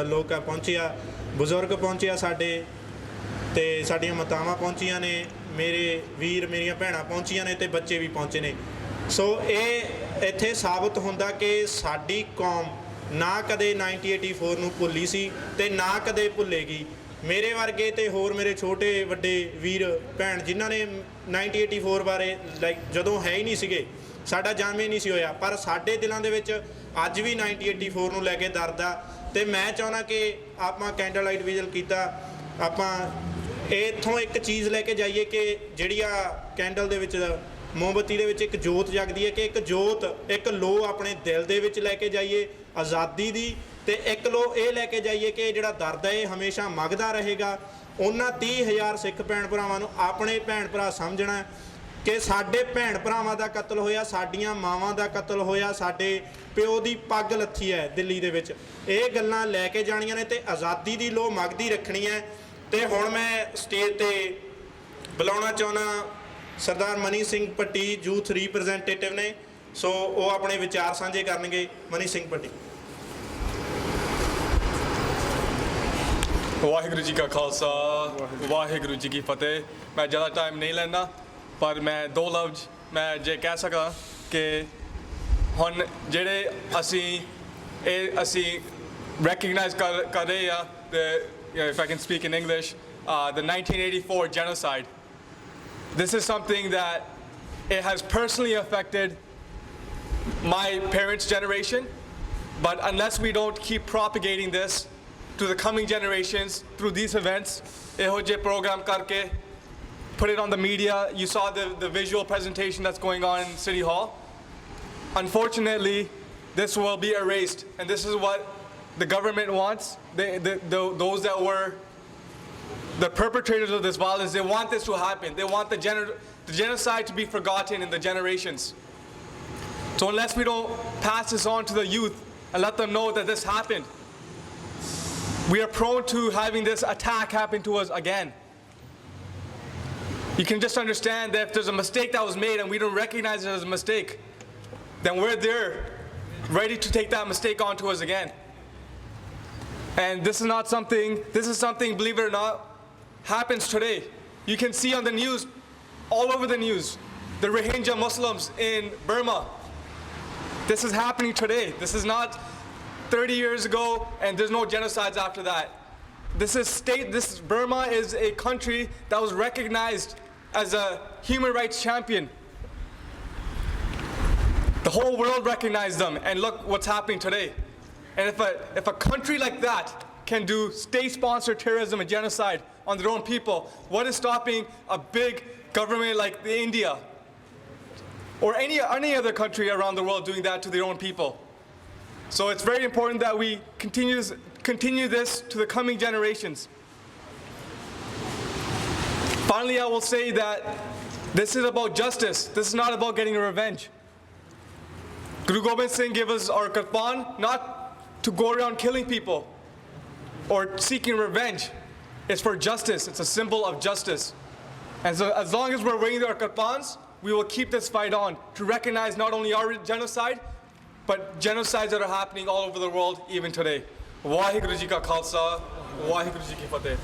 ਲੋਕ ਪਹੁੰਚੇ ਆ, ਬਜ਼ੁਰਗ ਪਹੁੰਚੇ ਆ ਸਾਡੇ, ਤੇ ਸਾਡੀਆਂ ਮਾਤਾਵਾਂ ਪਹੁੰਚੀਆਂ ਨੇ, ਮੇਰੇ ਵੀਰ ਮੇਰੀਆਂ ਭੈਣਾਂ ਪਹੁੰਚੀਆਂ ਨੇ, ਤੇ ਬੱਚੇ ਵੀ ਪਹੁੰਚੇ ਨੇ। ਸੋ ਇਹ ਇੱਥੇ ਸਾਬਤ ਹੁੰਦਾ ਕਿ ਸਾਡੀ ਕੌਮ ਨਾ ਕਦੇ 1984 ਨੂੰ ਭੁੱਲੀ ਸੀ ਤੇ ਨਾ ਕਦੇ ਭੁੱਲੇਗੀ। ਮੇਰੇ ਵਰਗੇ ਤੇ ਹੋਰ ਮੇਰੇ ਛੋਟੇ ਵੱਡੇ ਵੀਰ ਭੈਣ ਜਿਨ੍ਹਾਂ ਨੇ 1984 ਬਾਰੇ ਜਦੋਂ ਹੈ ਹੀ ਨਹੀਂ ਸੀਗੇ, ਸਾਡਾ ਜਨਮ ਹੀ ਨਹੀਂ ਸੀ ਹੋਇਆ, ਪਰ ਸਾਡੇ ਦਿਲਾਂ ਦੇ ਵਿੱਚ ਅੱਜ ਵੀ 1984 ਨੂੰ ਲੈ ਕੇ ਦਰਦ ਆ। ਤੇ ਮੈਂ ਚਾਹੁੰਦਾ ਕਿ ਆਪਾਂ ਕੈਂਡਲ ਲਾਈਟ ਵਿਜਲ ਕੀਤਾ, ਆਪਾਂ ਇੱਥੋਂ ਇੱਕ ਚੀਜ਼ ਲੈ ਕੇ ਜਾਈਏ ਕਿ ਜਿਹੜੀ ਆ ਕੈਂਡਲ ਦੇ ਵਿੱਚ, ਮੋਮਬੱਤੀ ਦੇ ਵਿੱਚ ਇੱਕ ਜੋਤ ਜਗਦੀ ਹੈ, ਕਿ ਇੱਕ ਜੋਤ, ਇੱਕ ਲੋ ਆਪਣੇ ਦਿਲ ਦੇ ਵਿੱਚ ਲੈ ਕੇ ਜਾਈਏ ਆਜ਼ਾਦੀ ਦੀ, ਤੇ ਇੱਕ ਲੋ ਇਹ ਲੈ ਕੇ ਜਾਈਏ ਕਿ ਜਿਹੜਾ ਦਰਦ ਹੈ ਇਹ ਹਮੇਸ਼ਾ ਮੱਗਦਾ ਰਹੇਗਾ। ਉਹਨਾਂ 30,000 ਸਿੱਖ ਭੈਣ ਭਰਾਵਾਂ ਨੂੰ ਆਪਣੇ ਭੈਣ ਭਰਾ ਸਮਝਣਾ ਕਿ ਸਾਡੇ ਭੈਣ ਭਰਾਵਾਂ ਦਾ ਕਤਲ ਹੋਇਆ, ਸਾਡੀਆਂ ਮਾਵਾਂ ਦਾ ਕਤਲ ਹੋਇਆ, ਸਾਡੇ ਪਿਓ ਦੀ ਪੱਗ ਲੱਥੀ ਹੈ ਦਿੱਲੀ ਦੇ ਵਿੱਚ। ਇਹ ਗੱਲਾਂ ਲੈ ਕੇ ਜਾਣੀਆਂ ਨੇ ਤੇ ਆਜ਼ਾਦੀ ਦੀ ਲੋ ਮੱਗਦੀ ਰੱਖਣੀ ਹੈ। ਤੇ ਹੁਣ ਮੈਂ ਸਟੇਜ ਤੇ ਬੁਲਾਉਣਾ ਚਾਹੁੰਦਾ ਸਰਦਾਰ ਮਨੀ ਸਿੰਘ ਪੱਟੀ, ਯੂਥ ਰਿਪਰੈਜ਼ੈਂਟੇਟਿਵ ਨੇ, ਸੋ ਉਹ ਆਪਣੇ ਵਿਚਾਰ ਸਾਂਝੇ ਕਰਨਗੇ। ਮਨੀ ਸਿੰਘ ਪੱਟੀ। ਵਾਹਿਗੁਰੂ ਜੀ ਕਾ ਖਾਲਸਾ, ਵਾਹਿਗੁਰੂ ਜੀ ਕੀ ਫਤਿਹ। ਮੈਂ ਜ਼ਿਆਦਾ ਟਾਈਮ ਨਹੀਂ ਲੈਂਦਾ, ਪਰ ਮੈਂ ਦੋ ਲਫ਼ਜ਼ ਮੈਂ ਜੇ ਕਹਿ ਸਕਾਂ ਕਿ ਹੁਣ ਜਿਹੜੇ ਅਸੀਂ recognize ਕਰ ਰਹੇ ਆ, if I can speak in English, the 1984 genocide. This is something that it has personally affected my parents' generation, But unless we don't keep propagating this to the coming generations through these events, eho je program karke, put it on the media. You saw the visual presentation that's going on in City Hall. Unfortunately, this will be erased, and this is what the government wants. Those that were the perpetrators of this violence, they want this to happen. They want the genocide to be forgotten in the generations. So unless we don't pass this on to the youth and let them know that this happened, we are prone to having this attack happen to us again. You can just understand that if there's a mistake that was made and we don't recognize it as a mistake, then we're there ready to take that mistake onto us again. And this is something, believe it or not, happens today. You can see on the news, all over the news, the Rohingya Muslims in Burma. This is happening today. This is not 30 years ago, and there's no genocides after that. Burma is a country that was recognized as a human rights champion. The whole world recognized them, and look what's happening today. And if a country like that can do state-sponsored terrorism and genocide on their own people, what is stopping a big government like India or any other country around the world doing that to their own people? So it's very important that we continue this to the coming generations. Finally, I will say that this is about justice. This is not about getting a revenge. Guru Gobind Singh gave us our Kirpan not to go around killing people or seeking revenge. It's for justice. It's a symbol of justice. And so as long as we're wearing our Kirpans, we will keep this fight on to recognize not only our genocide, but genocides that are happening all over the world even today. Vaheguru Ji Ka Khalsa, Vaheguru Ji Ki Fateh.